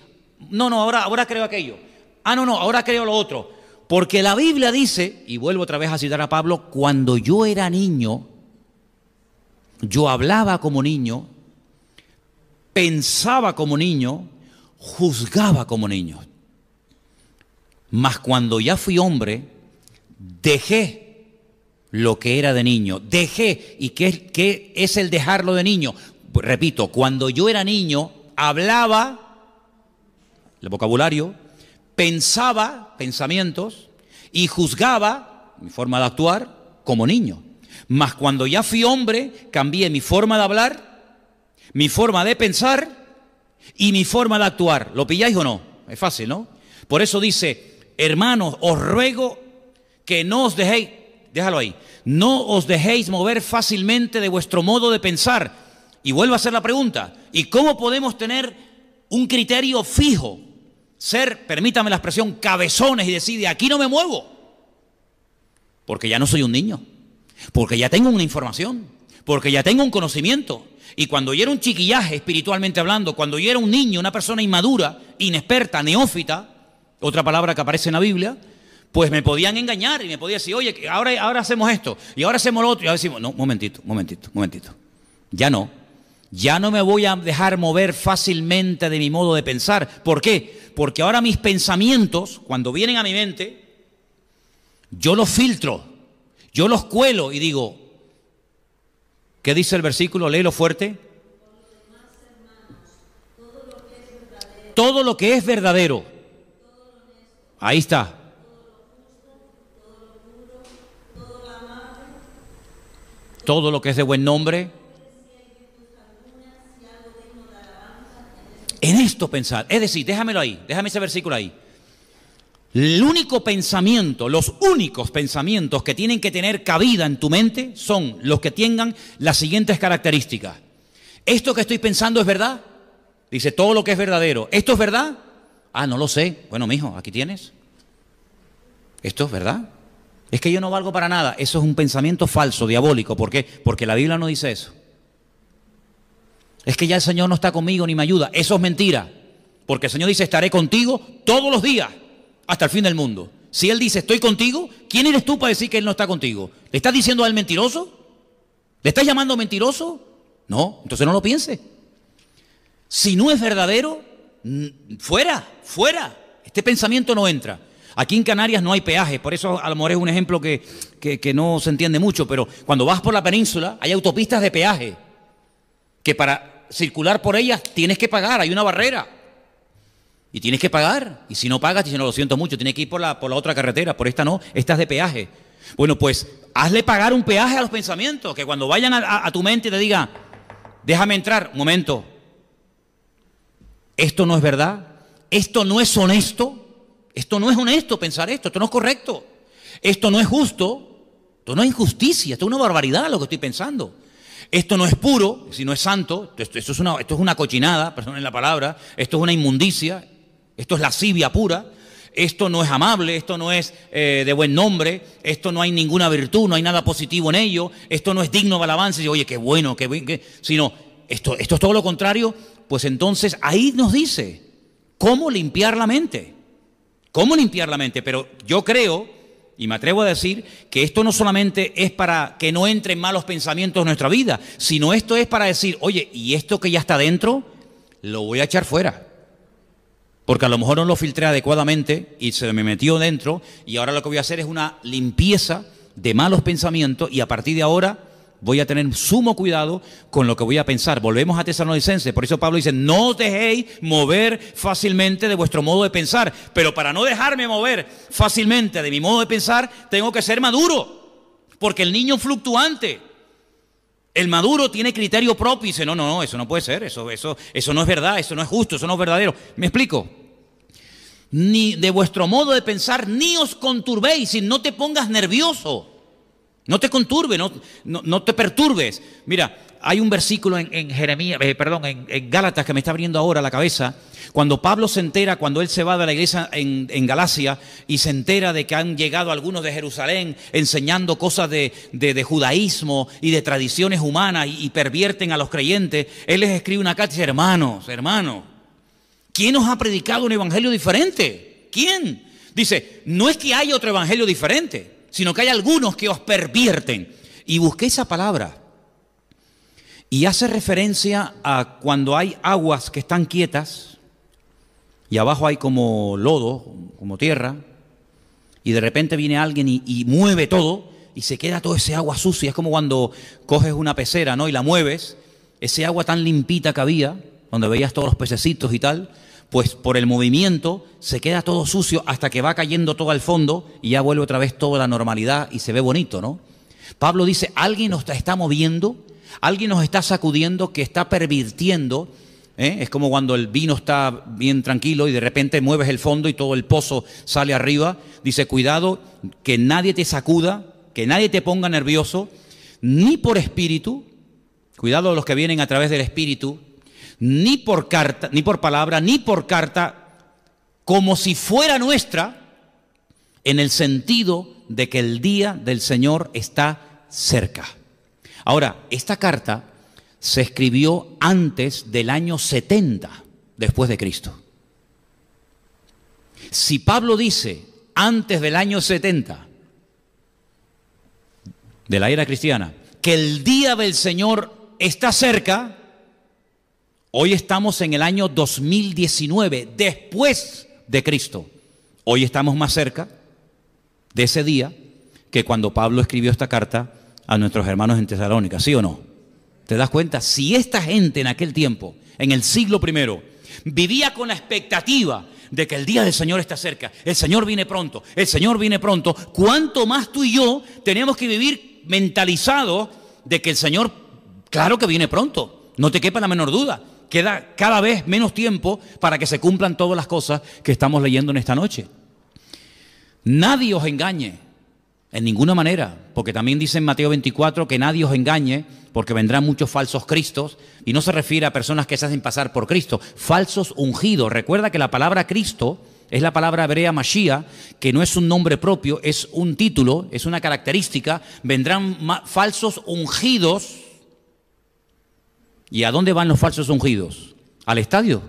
ahora creo aquello. Ahora creo lo otro. Porque la Biblia dice, y vuelvo otra vez a citar a Pablo, cuando yo era niño, yo hablaba como niño, pensaba como niño, juzgaba como niño. Mas cuando ya fui hombre, dejé lo que era de niño. Dejé. ¿Y qué es el dejarlo de niño? Pues, repito, cuando yo era niño, hablaba, el vocabulario, pensaba pensamientos y juzgaba mi forma de actuar como niño. Mas cuando ya fui hombre, cambié mi forma de hablar, mi forma de pensar y mi forma de actuar. ¿Lo pilláis o no? Es fácil, ¿no? Por eso dice, hermanos, os ruego que no os dejéis, déjalo ahí, no os dejéis mover fácilmente de vuestro modo de pensar. Y vuelvo a hacer la pregunta, ¿y cómo podemos tener un criterio fijo? Ser, permítame la expresión, cabezones y decir, de aquí no me muevo. Porque ya no soy un niño, porque ya tengo una información, porque ya tengo un conocimiento. Y cuando yo era un chiquillaje, espiritualmente hablando, cuando yo era un niño, una persona inmadura, inexperta, neófita, otra palabra que aparece en la Biblia, pues me podían engañar y me podían decir, oye, ahora hacemos esto, y ahora hacemos lo otro, y ahora decimos, no, momentito, ya no me voy a dejar mover fácilmente de mi modo de pensar. ¿Por qué? Porque ahora mis pensamientos, cuando vienen a mi mente, yo los filtro, yo los cuelo y digo, ¿qué dice el versículo? Léelo fuerte. Todo lo que es verdadero. Ahí está. Todo lo que es de buen nombre. En esto pensar. Es decir, déjamelo ahí, déjame ese versículo ahí. El único pensamiento, los únicos pensamientos que tienen que tener cabida en tu mente son los que tengan las siguientes características. ¿Esto que estoy pensando es verdad? Dice, todo lo que es verdadero. ¿Esto es verdad? Ah, no lo sé. Bueno, mijo, aquí tienes. ¿Esto es verdad? Es que yo no valgo para nada. Eso es un pensamiento falso, diabólico. ¿Por qué? Porque la Biblia no dice eso. Es que ya el Señor no está conmigo ni me ayuda. Eso es mentira. Porque el Señor dice, estaré contigo todos los días hasta el fin del mundo. Si Él dice, estoy contigo, ¿quién eres tú para decir que Él no está contigo? ¿Le estás diciendo a Él mentiroso? ¿Le estás llamando mentiroso? No, entonces no lo piense. Si no es verdadero, fuera. Este pensamiento no entra. Aquí en Canarias no hay peaje, por eso a lo mejor es un ejemplo que no se entiende mucho, pero cuando vas por la península hay autopistas de peaje, que para circular por ellas tienes que pagar, hay una barrera. Y tienes que pagar, y si no pagas, te dicen, no, lo siento mucho, tienes que ir por la otra carretera, por esta no, esta es de peaje. Bueno, pues hazle pagar un peaje a los pensamientos, que cuando vayan a tu mente te digan, déjame entrar, un momento, esto no es verdad, esto no es honesto pensar esto no es correcto, esto no es justo, esto no es injusticia, esto es una barbaridad lo que estoy pensando. Esto no es puro, si no es santo, esto es una cochinada, perdonen la palabra, esto es una inmundicia, esto es lascivia pura, esto no es amable, esto no es de buen nombre, esto no hay ninguna virtud, no hay nada positivo en ello, esto no es digno de alabanza, y oye, qué bueno, sino esto es todo lo contrario. Pues entonces ahí nos dice cómo limpiar la mente, pero yo creo, y me atrevo a decir, que esto no solamente es para que no entren malos pensamientos en nuestra vida, sino esto es para decir, oye, y esto que ya está dentro, lo voy a echar fuera. Porque a lo mejor no lo filtré adecuadamente y se me metió dentro, y ahora lo que voy a hacer es una limpieza de malos pensamientos, y a partir de ahora voy a tener sumo cuidado con lo que voy a pensar. Volvemos a Tesalonicenses, por eso Pablo dice, no os dejéis mover fácilmente de vuestro modo de pensar. Pero para no dejarme mover fácilmente de mi modo de pensar, tengo que ser maduro. Porque el niño fluctuante, el maduro tiene criterio propio y dice, no, eso no puede ser, eso no es verdad, eso no es justo, eso no es verdadero. ¿Me explico? Ni de vuestro modo de pensar, ni os conturbéis, y no te pongas nervioso. No te conturbe, no te perturbes. Mira, hay un versículo en Gálatas que me está abriendo ahora la cabeza. Cuando Pablo se entera, cuando él se va de la iglesia en Galacia y se entera de que han llegado algunos de Jerusalén enseñando cosas de judaísmo y de tradiciones humanas y pervierten a los creyentes, él les escribe una carta y dice, hermanos, ¿quién os ha predicado un evangelio diferente? ¿Quién? Dice, no es que haya otro evangelio diferente, sino que hay algunos que os pervierten. Y busqué esa palabra. Y hace referencia a cuando hay aguas que están quietas y abajo hay como lodo, como tierra, y de repente viene alguien y mueve todo, y se queda todo ese agua sucia. Es como cuando coges una pecera, ¿no?, y la mueves, ese agua tan limpita que había, donde veías todos los pececitos y tal, pues por el movimiento se queda todo sucio hasta que va cayendo todo al fondo y ya vuelve otra vez toda la normalidad y se ve bonito, ¿no? Pablo dice, alguien nos está moviendo, alguien nos está sacudiendo, que está pervirtiendo. Es como cuando el vino está bien tranquilo y de repente mueves el fondo y todo el pozo sale arriba. Dice, cuidado, que nadie te sacuda, que nadie te ponga nervioso, ni por espíritu, cuidado los que vienen a través del espíritu, ni por carta, ni por palabra, ni por carta, como si fuera nuestra, en el sentido de que el día del Señor está cerca. Ahora, esta carta se escribió antes del año 70 después de Cristo. Si Pablo dice antes del año 70 de la era cristiana que el día del Señor está cerca, hoy estamos en el año 2019, después de Cristo. Hoy estamos más cerca de ese día que cuando Pablo escribió esta carta a nuestros hermanos en Tesalónica, ¿sí o no? ¿Te das cuenta? Si esta gente en aquel tiempo, en el siglo I, vivía con la expectativa de que el día del Señor está cerca, el Señor viene pronto, el Señor viene pronto, ¿cuánto más tú y yo tenemos que vivir mentalizados de que el Señor, claro que viene pronto, no te quepa la menor duda? Queda cada vez menos tiempo para que se cumplan todas las cosas que estamos leyendo en esta noche. Nadie os engañe, en ninguna manera, porque también dice en Mateo 24 que nadie os engañe, porque vendrán muchos falsos cristos, y no se refiere a personas que se hacen pasar por Cristo, falsos ungidos. Recuerda que la palabra Cristo es la palabra hebrea Mashiach, que no es un nombre propio, es un título, es una característica. Vendrán falsos ungidos. ¿Y a dónde van los falsos ungidos? ¿Al estadio?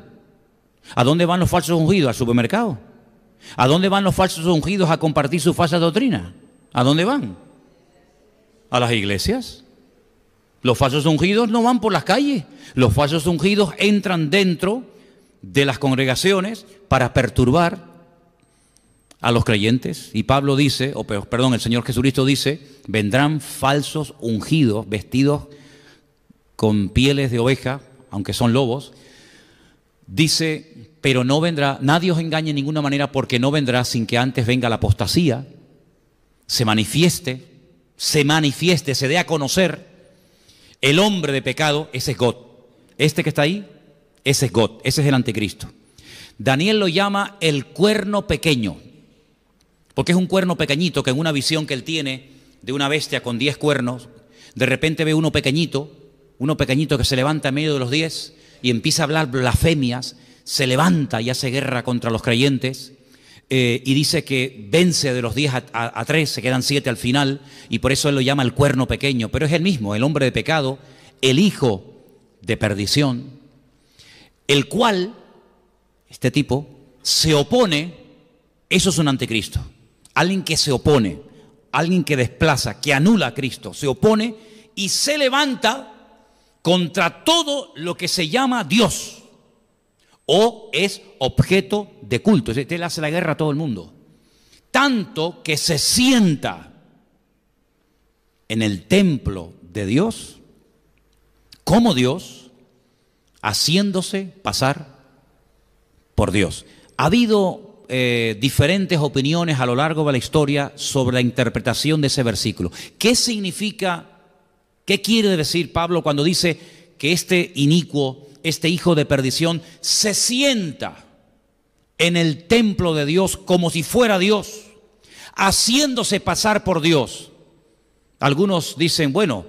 ¿A dónde van los falsos ungidos? ¿Al supermercado? ¿A dónde van los falsos ungidos a compartir su falsa doctrina? ¿A dónde van? ¿A las iglesias? Los falsos ungidos no van por las calles. Los falsos ungidos entran dentro de las congregaciones para perturbar a los creyentes. Y Pablo dice, el Señor Jesucristo dice, vendrán falsos ungidos vestidos con pieles de oveja, aunque son lobos. Dice, pero no vendrá, nadie os engañe en ninguna manera, porque no vendrá sin que antes venga la apostasía, se manifieste, se dé a conocer el hombre de pecado. Ese es God. Este que está ahí, ese es God, ese es el anticristo. Daniel lo llama el cuerno pequeño, porque es un cuerno pequeñito que en una visión que él tiene de una bestia con 10 cuernos, de repente ve uno pequeñito que se levanta en medio de los 10 y empieza a hablar blasfemias, se levanta y hace guerra contra los creyentes. Y dice que vence de los 10 a 3, se quedan 7 al final, y por eso él lo llama el cuerno pequeño, pero es el mismo, el hombre de pecado, el hijo de perdición, el cual, este tipo, se opone. Eso es un anticristo, alguien que se opone, alguien que desplaza, que anula a Cristo, se opone y se levanta contra todo lo que se llama Dios o es objeto de culto. Él hace la guerra a todo el mundo, tanto que se sienta en el templo de Dios como Dios, haciéndose pasar por Dios. Ha habido diferentes opiniones a lo largo de la historia sobre la interpretación de ese versículo. ¿Qué significa, qué quiere decir Pablo cuando dice que este inicuo, este hijo de perdición, se sienta en el templo de Dios como si fuera Dios, haciéndose pasar por Dios? Algunos dicen, bueno,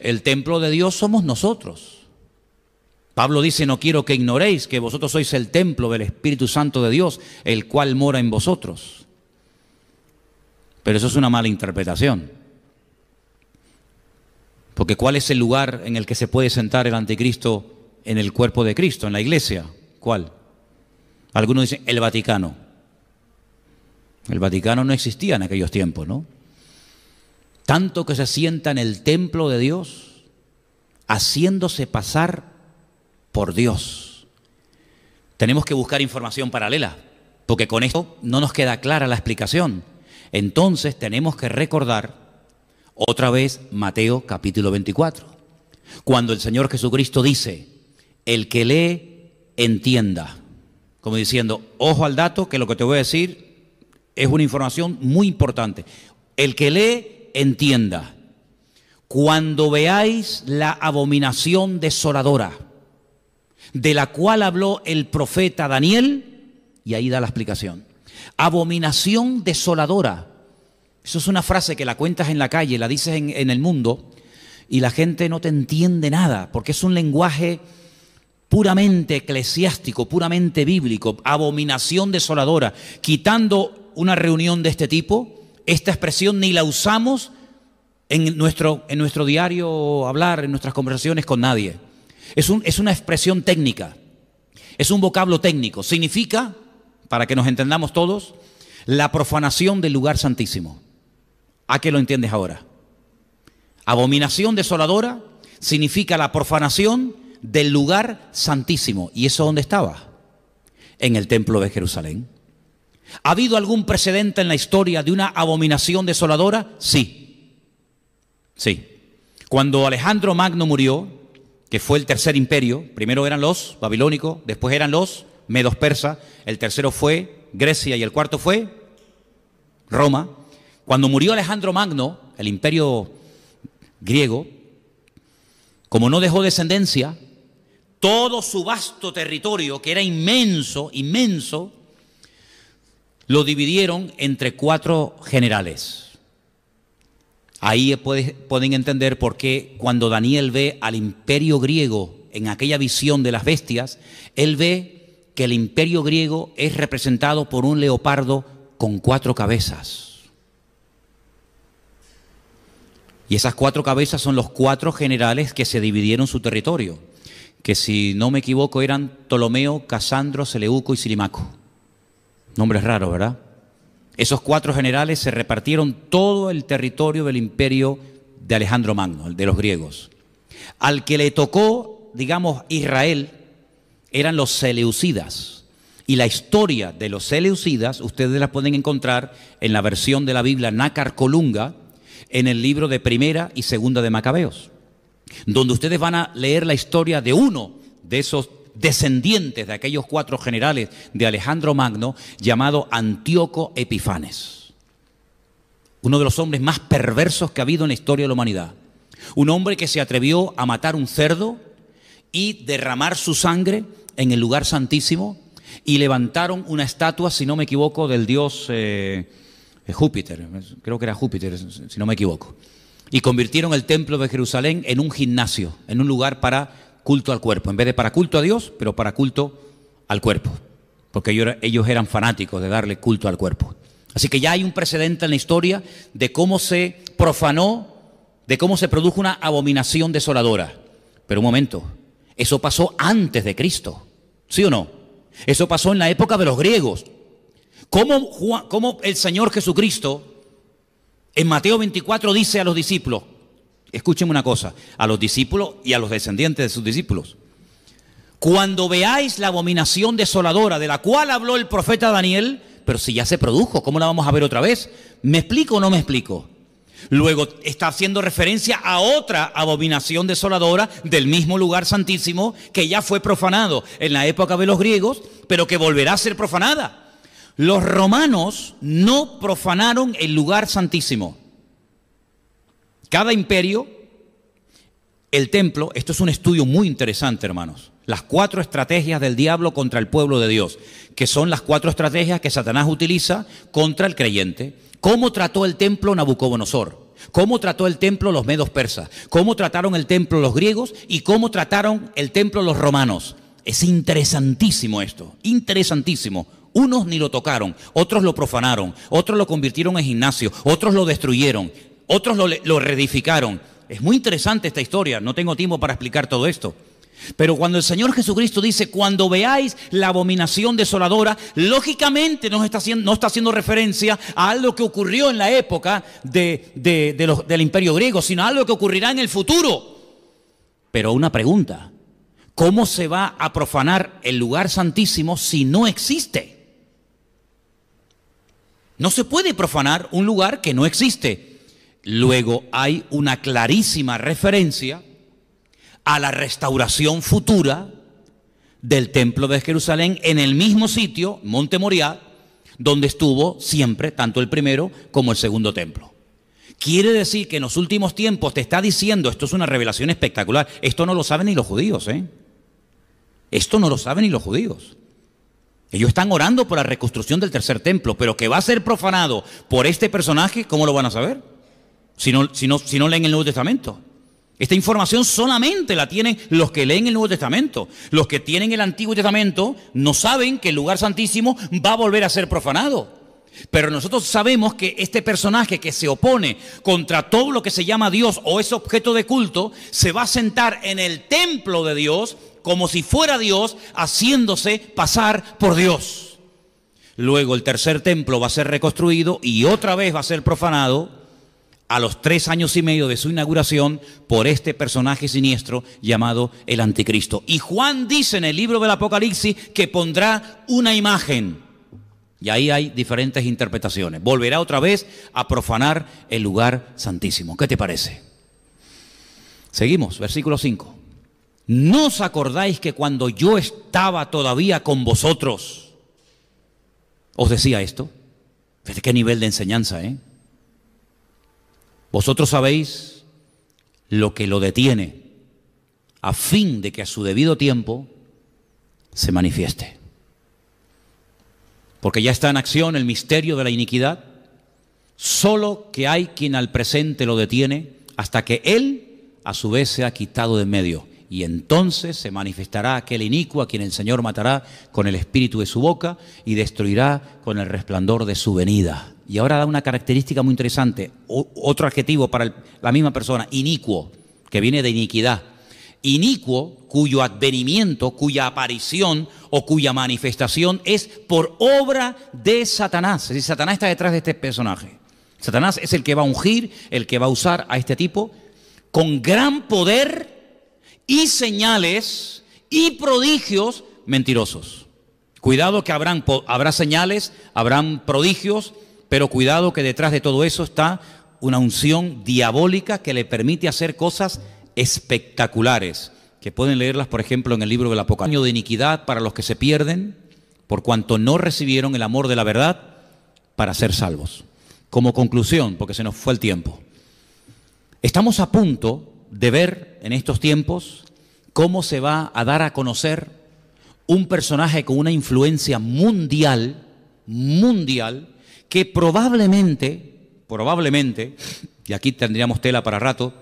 el templo de Dios somos nosotros. Pablo dice, no quiero que ignoréis que vosotros sois el templo del Espíritu Santo de Dios, el cual mora en vosotros. Pero eso es una mala interpretación. Porque ¿cuál es el lugar en el que se puede sentar el anticristo en el cuerpo de Cristo, en la iglesia? ¿Cuál? Algunos dicen el Vaticano. El Vaticano no existía en aquellos tiempos, ¿no? Tanto que se sienta en el templo de Dios, haciéndose pasar por Dios. Tenemos que buscar información paralela, porque con esto no nos queda clara la explicación. Entonces tenemos que recordar otra vez Mateo capítulo 24, cuando el Señor Jesucristo dice, el que lee, entienda. Como diciendo, ojo al dato, que lo que te voy a decir es una información muy importante. El que lee, entienda. Cuando veáis la abominación desoladora, de la cual habló el profeta Daniel, y ahí da la explicación. Abominación desoladora. Eso es una frase que la cuentas en la calle, la dices en el mundo, y la gente no te entiende nada, porque es un lenguaje puramente eclesiástico, puramente bíblico. Abominación desoladora. Quitando una reunión de este tipo, esta expresión ni la usamos en nuestro diario hablar, en nuestras conversaciones con nadie. Es una expresión técnica, es un vocablo técnico. Significa, para que nos entendamos todos, la profanación del lugar santísimo. ¿A qué lo entiendes ahora? Abominación desoladora significa la profanación del lugar santísimo. ¿Y eso dónde estaba? En el templo de Jerusalén. ¿Ha habido algún precedente en la historia de una abominación desoladora? Sí. Sí. Cuando Alejandro Magno murió, que fue el tercer imperio, primero eran los babilónicos, después eran los medos persas, el tercero fue Grecia y el cuarto fue Roma. Cuando murió Alejandro Magno, el imperio griego, como no dejó descendencia, todo su vasto territorio, que era inmenso, inmenso, lo dividieron entre 4 generales. Ahí pueden entender por qué cuando Daniel ve al imperio griego en aquella visión de las bestias, él ve que el imperio griego es representado por un leopardo con 4 cabezas. Y esas 4 cabezas son los 4 generales que se dividieron su territorio, que si no me equivoco eran Ptolomeo, Casandro, Seleuco y Silimaco. Nombres raros, ¿verdad? Esos 4 generales se repartieron todo el territorio del imperio de Alejandro Magno, el de los griegos. Al que le tocó, digamos, Israel, eran los seleucidas. Y la historia de los seleucidas, ustedes la pueden encontrar en la versión de la Biblia Nácar Colunga, en el libro de Primera y Segunda de Macabeos, donde ustedes van a leer la historia de uno de esos descendientes de aquellos 4 generales de Alejandro Magno, llamado Antíoco Epifanes. Uno de los hombres más perversos que ha habido en la historia de la humanidad. Un hombre que se atrevió a matar un cerdo y derramar su sangre en el lugar santísimo, y levantaron una estatua, si no me equivoco, del dios Júpiter, creo que era Júpiter, si no me equivoco. Y convirtieron el templo de Jerusalén en un gimnasio, en un lugar para culto al cuerpo, en vez de para culto a Dios, pero para culto al cuerpo, porque ellos eran fanáticos de darle culto al cuerpo. Así que ya hay un precedente en la historia de cómo se profanó, de cómo se produjo una abominación desoladora. Pero un momento, eso pasó antes de Cristo, ¿sí o no? Eso pasó en la época de los griegos. ¿Cómo el Señor Jesucristo en Mateo 24 dice a los discípulos? Escúchenme una cosa, a los discípulos y a los descendientes de sus discípulos. Cuando veáis la abominación desoladora de la cual habló el profeta Daniel, pero si ya se produjo, ¿cómo la vamos a ver otra vez? ¿Me explico o no me explico? Luego está haciendo referencia a otra abominación desoladora del mismo lugar santísimo que ya fue profanado en la época de los griegos, pero que volverá a ser profanada. Los romanos no profanaron el lugar santísimo. Cada imperio, el templo, esto es un estudio muy interesante, hermanos. Las 4 estrategias del diablo contra el pueblo de Dios, que son las 4 estrategias que Satanás utiliza contra el creyente. ¿Cómo trató el templo Nabucodonosor? ¿Cómo trató el templo los medos persas? ¿Cómo trataron el templo los griegos? ¿Y cómo trataron el templo los romanos? Es interesantísimo esto, interesantísimo. Unos ni lo tocaron, otros lo profanaron, otros lo convirtieron en gimnasio, otros lo destruyeron, otros lo reedificaron. Es muy interesante esta historia, no tengo tiempo para explicar todo esto. Pero cuando el Señor Jesucristo dice, cuando veáis la abominación desoladora, lógicamente no está haciendo referencia a algo que ocurrió en la época del imperio griego, sino a algo que ocurrirá en el futuro. Pero una pregunta, ¿Cómo se va a profanar el lugar santísimo si no existe? No se puede profanar un lugar que no existe. Luego hay una clarísima referencia a la restauración futura del templo de Jerusalén en el mismo sitio, Monte Moriah, donde estuvo siempre tanto el primero como el segundo templo. Quiere decir que en los últimos tiempos te está diciendo, esto es una revelación espectacular, esto no lo saben ni los judíos, Esto no lo saben ni los judíos. Ellos están orando por la reconstrucción del tercer templo, pero que va a ser profanado por este personaje, ¿cómo lo van a saber? Si no leen el Nuevo Testamento. Esta información solamente la tienen los que leen el Nuevo Testamento. Los que tienen el Antiguo Testamento no saben que el lugar santísimo va a volver a ser profanado. Pero nosotros sabemos que este personaje que se opone contra todo lo que se llama Dios o es objeto de culto, se va a sentar en el templo de Dios como si fuera Dios, haciéndose pasar por Dios. Luego el tercer templo va a ser reconstruido y otra vez va a ser profanado a los 3 años y medio de su inauguración por este personaje siniestro llamado el Anticristo. Y Juan dice en el libro del Apocalipsis que pondrá una imagen. Y ahí hay diferentes interpretaciones. Volverá otra vez a profanar el lugar santísimo. ¿Qué te parece? Seguimos, versículo 5. ¿No os acordáis que cuando yo estaba todavía con vosotros, os decía esto? Fíjate qué nivel de enseñanza, Vosotros sabéis lo que lo detiene, a fin de que a su debido tiempo se manifieste. Porque ya está en acción el misterio de la iniquidad, solo que hay quien al presente lo detiene hasta que él a su vez sea quitado de en medio. Y entonces se manifestará aquel inicuo a quien el Señor matará con el espíritu de su boca y destruirá con el resplandor de su venida. Y ahora da una característica muy interesante, otro adjetivo para la misma persona, inicuo, que viene de iniquidad. Inicuo, cuyo advenimiento, cuya aparición o cuya manifestación es por obra de Satanás. Es decir, Satanás está detrás de este personaje. Satanás es el que va a ungir, el que va a usar a este tipo con gran poder y señales y prodigios mentirosos. Cuidado que habrá señales, habrán prodigios, pero cuidado que detrás de todo eso está una unción diabólica que le permite hacer cosas espectaculares, que pueden leerlas, por ejemplo, en el libro del Apocalipsis. Año de iniquidad para los que se pierden, por cuanto no recibieron el amor de la verdad para ser salvos. Como conclusión, porque se nos fue el tiempo, estamos a punto de ver en estos tiempos cómo se va a dar a conocer un personaje con una influencia mundial, que probablemente, y aquí tendríamos tela para rato,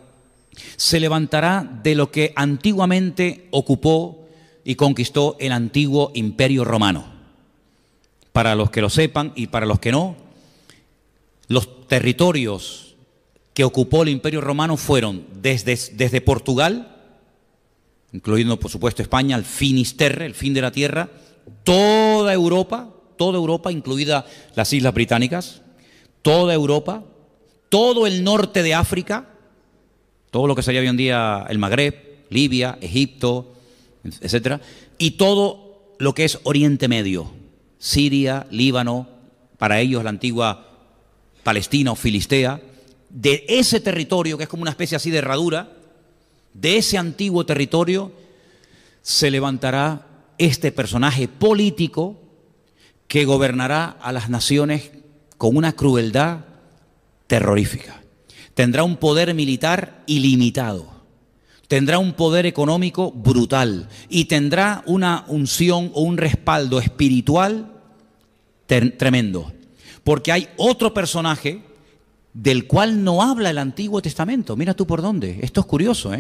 se levantará de lo que antiguamente ocupó y conquistó el antiguo Imperio Romano. Para los que lo sepan y para los que no, los territorios que ocupó el Imperio Romano fueron desde Portugal, incluyendo por supuesto España, el Finisterre, el fin de la tierra, toda Europa, incluida las Islas Británicas, toda Europa, todo el norte de África, todo lo que sería hoy en día el Magreb, Libia, Egipto, etcétera, y todo lo que es Oriente Medio, Siria, Líbano, para ellos la antigua Palestina o Filistea. De ese territorio, que es como una especie así de herradura, de ese antiguo territorio se levantará este personaje político que gobernará a las naciones con una crueldad terrorífica. Tendrá un poder militar ilimitado, tendrá un poder económico brutal y tendrá una unción o un respaldo espiritual tremendo. Porque hay otro personaje del cual no habla el Antiguo Testamento. Mira tú por dónde. Esto es curioso,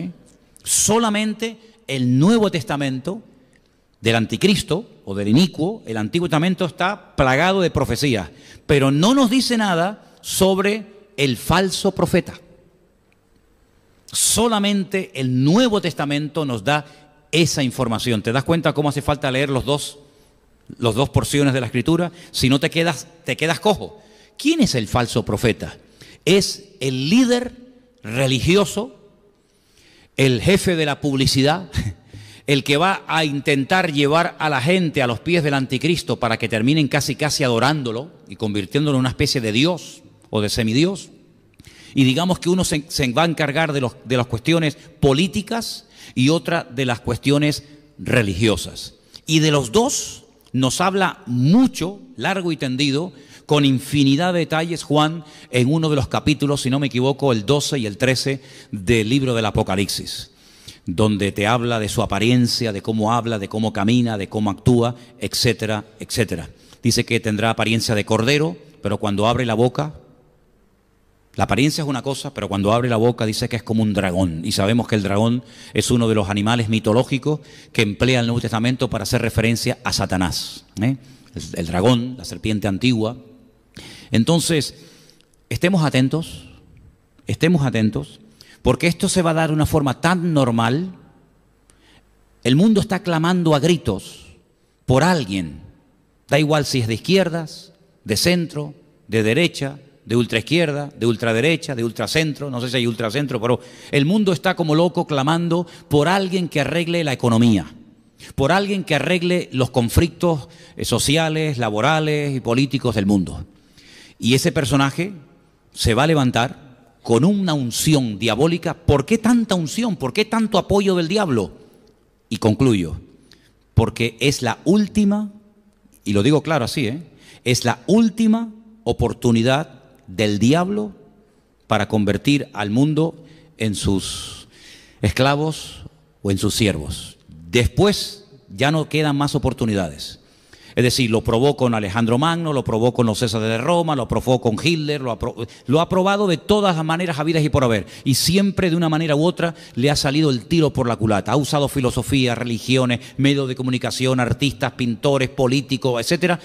Solamente el Nuevo Testamento del Anticristo o del inicuo, el Antiguo Testamento está plagado de profecías, pero no nos dice nada sobre el falso profeta. Solamente el Nuevo Testamento nos da esa información. ¿Te das cuenta cómo hace falta leer los dos porciones de la Escritura? Si no te quedas cojo. ¿Quién es el falso profeta? Es el líder religioso, el jefe de la publicidad, el que va a intentar llevar a la gente a los pies del anticristo para que terminen casi adorándolo y convirtiéndolo en una especie de Dios o de semidios. Y digamos que uno se va a encargar de las cuestiones políticas y otra de las cuestiones religiosas. Y de los dos nos habla mucho, largo y tendido, con infinidad de detalles, Juan, en uno de los capítulos, si no me equivoco, el 12 y el 13 del libro del Apocalipsis, donde te habla de su apariencia, de cómo habla, de cómo camina, de cómo actúa, etcétera, etcétera. Dice que tendrá apariencia de cordero, pero cuando abre la boca, la apariencia es una cosa, pero cuando abre la boca dice que es como un dragón. Y sabemos que el dragón es uno de los animales mitológicos que emplea el Nuevo Testamento para hacer referencia a Satanás, el dragón, la serpiente antigua. Entonces, estemos atentos, porque esto se va a dar de una forma tan normal. El mundo está clamando a gritos por alguien, da igual si es de izquierdas, de centro, de derecha, de ultraizquierda, de ultraderecha, de ultracentro, no sé si hay ultracentro, pero el mundo está como loco clamando por alguien que arregle la economía, por alguien que arregle los conflictos sociales, laborales y políticos del mundo. Y ese personaje se va a levantar con una unción diabólica. ¿Por qué tanta unción? ¿Por qué tanto apoyo del diablo? Y concluyo, porque es la última, y lo digo claro así, es la última oportunidad del diablo para convertir al mundo en sus esclavos o en sus siervos. Después ya no quedan más oportunidades. Es decir, lo probó con Alejandro Magno, lo probó con los Césares de Roma, lo probó con Hitler, lo ha probado de todas las maneras habidas y por haber. Y siempre de una manera u otra le ha salido el tiro por la culata. Ha usado filosofía, religiones, medios de comunicación, artistas, pintores, políticos, etcétera,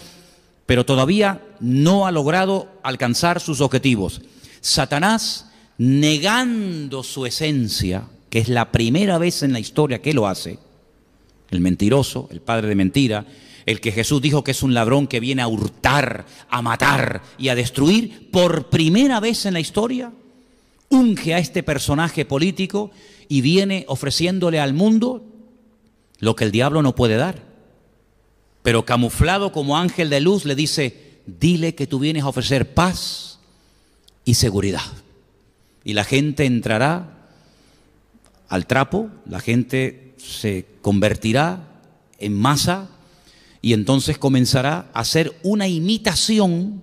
pero todavía no ha logrado alcanzar sus objetivos. Satanás, negando su esencia, que es la primera vez en la historia que lo hace, el mentiroso, el padre de mentira, el que Jesús dijo que es un ladrón que viene a hurtar, a matar y a destruir, por primera vez en la historia, unge a este personaje político y viene ofreciéndole al mundo lo que el diablo no puede dar. Pero camuflado como ángel de luz le dice, dile que tú vienes a ofrecer paz y seguridad. Y la gente entrará al trapo, la gente se convertirá en masa y entonces comenzará a hacer una imitación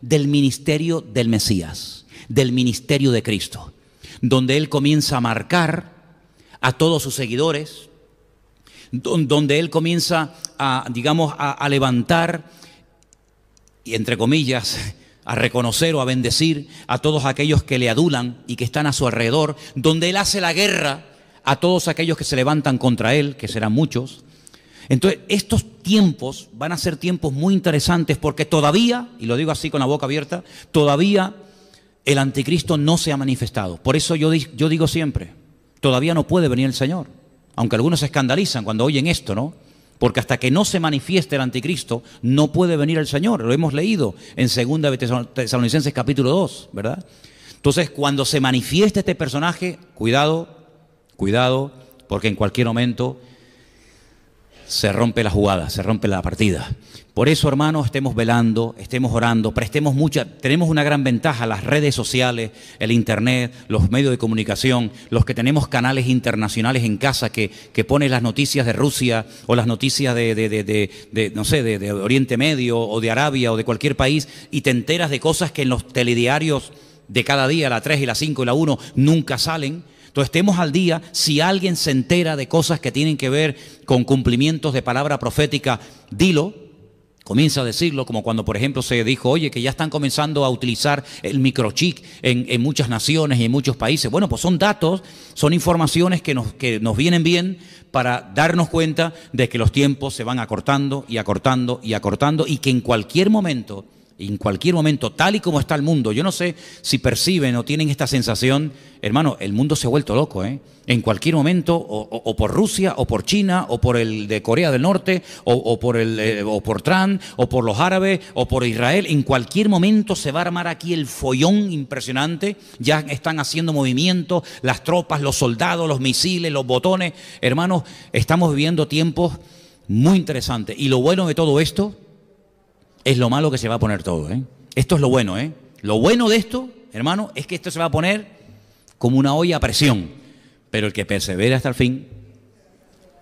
del ministerio del Mesías, del ministerio de Cristo, donde Él comienza a marcar a todos sus seguidores, donde Él comienza a levantar y, entre comillas, a reconocer o a bendecir a todos aquellos que le adulan y que están a su alrededor, donde Él hace la guerra a todos aquellos que se levantan contra Él, que serán muchos. Entonces, estos tiempos van a ser tiempos muy interesantes porque todavía, y lo digo así con la boca abierta, todavía el anticristo no se ha manifestado. Por eso yo digo siempre, todavía no puede venir el Señor. Aunque algunos se escandalizan cuando oyen esto, ¿no? Porque hasta que no se manifieste el anticristo, no puede venir el Señor. Lo hemos leído en 2 Tesalonicenses capítulo 2, ¿verdad? Entonces, cuando se manifieste este personaje, cuidado, porque en cualquier momento se rompe la jugada, se rompe la partida. Por eso, hermanos, estemos velando, estemos orando, tenemos una gran ventaja, las redes sociales, el internet, los medios de comunicación, los que tenemos canales internacionales en casa que ponen las noticias de Rusia o las noticias de Oriente Medio o de Arabia o de cualquier país y te enteras de cosas que en los telediarios de cada día, la 3 y la 5 y la 1, nunca salen. Entonces estemos al día. Si alguien se entera de cosas que tienen que ver con cumplimientos de palabra profética, dilo, comienza a decirlo, como cuando por ejemplo se dijo, oye, que ya están comenzando a utilizar el microchip en muchas naciones y en muchos países. Bueno, pues son datos, son informaciones que nos vienen bien para darnos cuenta de que los tiempos se van acortando y acortando y acortando y que en cualquier momento En cualquier momento, tal y como está el mundo, yo no sé si perciben o tienen esta sensación, hermano, el mundo se ha vuelto loco, ¿eh? En cualquier momento, o por Rusia, o por China, o por el de Corea del Norte, o por Trump, o por los árabes, o por Israel, en cualquier momento se va a armar aquí el follón impresionante. Ya están haciendo movimientos, las tropas, los soldados, los misiles, los botones. Hermanos, estamos viviendo tiempos muy interesantes. Y lo bueno de todo esto es lo malo que se va a poner todo, ¿eh? Esto es lo bueno, ¿eh? Lo bueno de esto, hermano, es que esto se va a poner como una olla a presión. Pero el que persevere hasta el fin,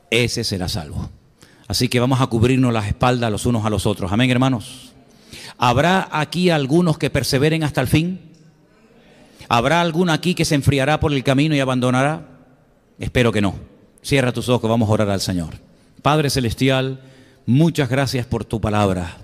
ese será salvo. Así que vamos a cubrirnos las espaldas los unos a los otros. Amén, hermanos. ¿Habrá aquí algunos que perseveren hasta el fin? ¿Habrá alguno aquí que se enfriará por el camino y abandonará? Espero que no. Cierra tus ojos, vamos a orar al Señor. Padre Celestial, muchas gracias por tu palabra.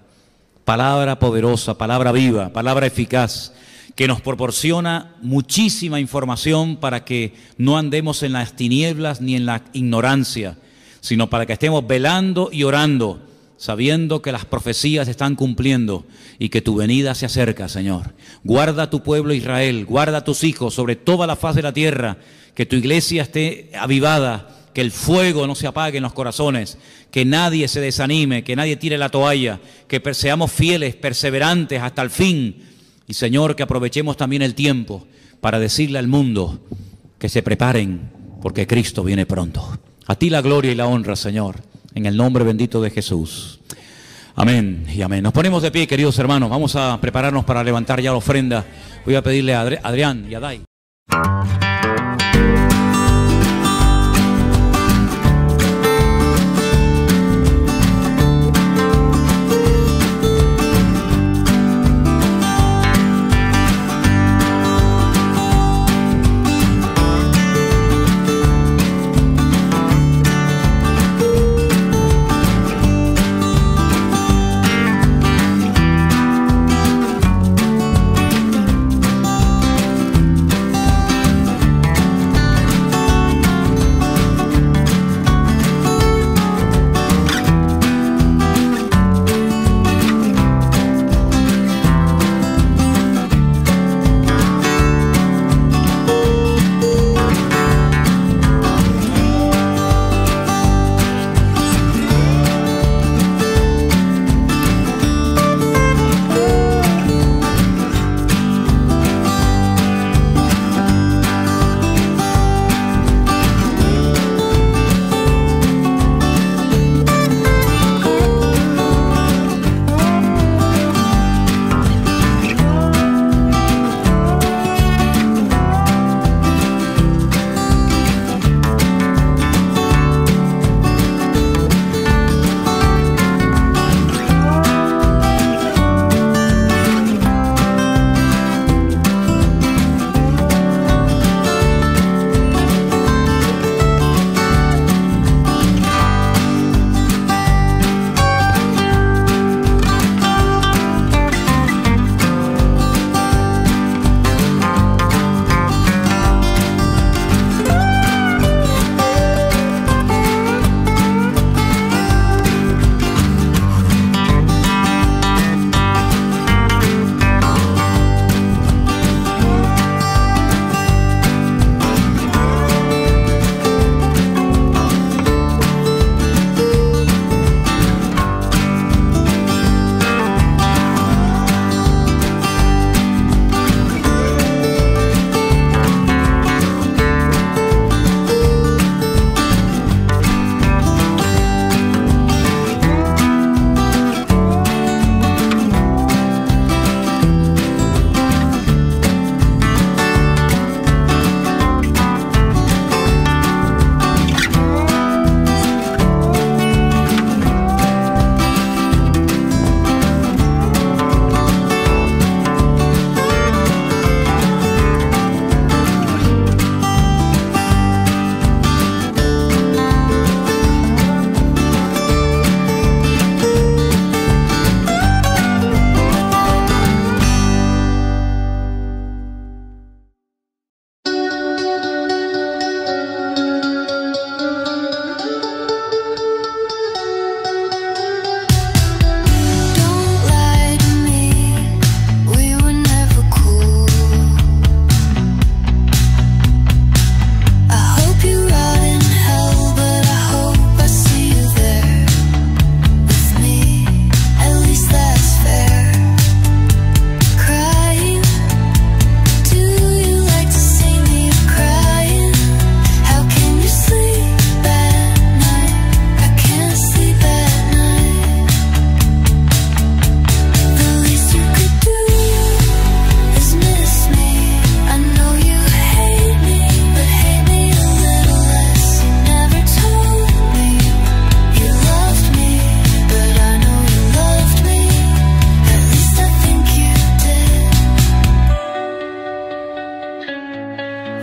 Palabra poderosa, palabra viva, palabra eficaz, que nos proporciona muchísima información para que no andemos en las tinieblas ni en la ignorancia, sino para que estemos velando y orando, sabiendo que las profecías se están cumpliendo y que tu venida se acerca, Señor. Guarda a tu pueblo Israel, guarda a tus hijos sobre toda la faz de la tierra, que tu iglesia esté avivada, que el fuego no se apague en los corazones, que nadie se desanime, que nadie tire la toalla, que seamos fieles, perseverantes hasta el fin. Y Señor, que aprovechemos también el tiempo para decirle al mundo que se preparen porque Cristo viene pronto. A ti la gloria y la honra, Señor, en el nombre bendito de Jesús. Amén y amén. Nos ponemos de pie, queridos hermanos. Vamos a prepararnos para levantar ya la ofrenda. Voy a pedirle a Adrián y a Dai.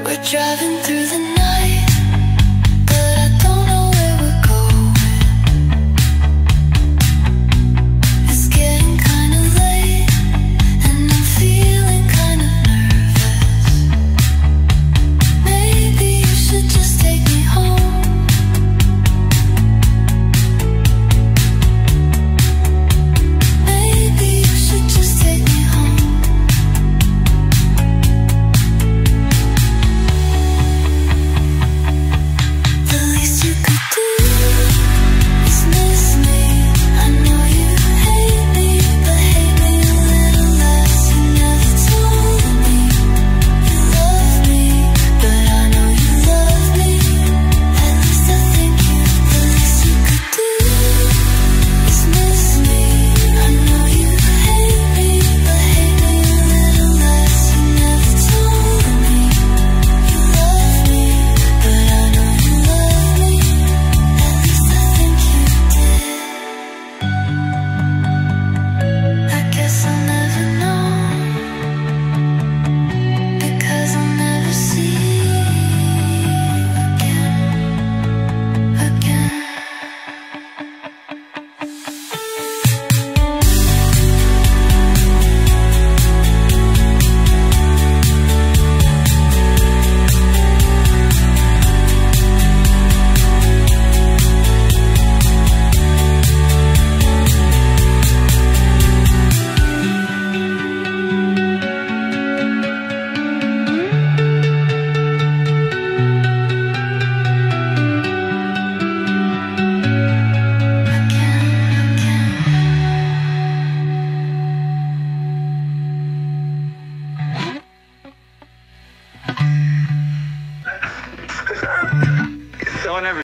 We're driving through the night, but I don't know where we're going. It's getting kinda late, and I'm feeling kind of nervous. Maybe you should just take me home. Maybe you should just take me home. The least you could do is miss me. I know you hate me, but hate me a little less. You never told me you love me, but I know you love me. At least I think you. The least you could do is miss me. I know you hate me, but hate me a little less. You never told me you love me, but I know you love me. At least I think you did. I guess I'll never know, because I'll never see you again. Don't ever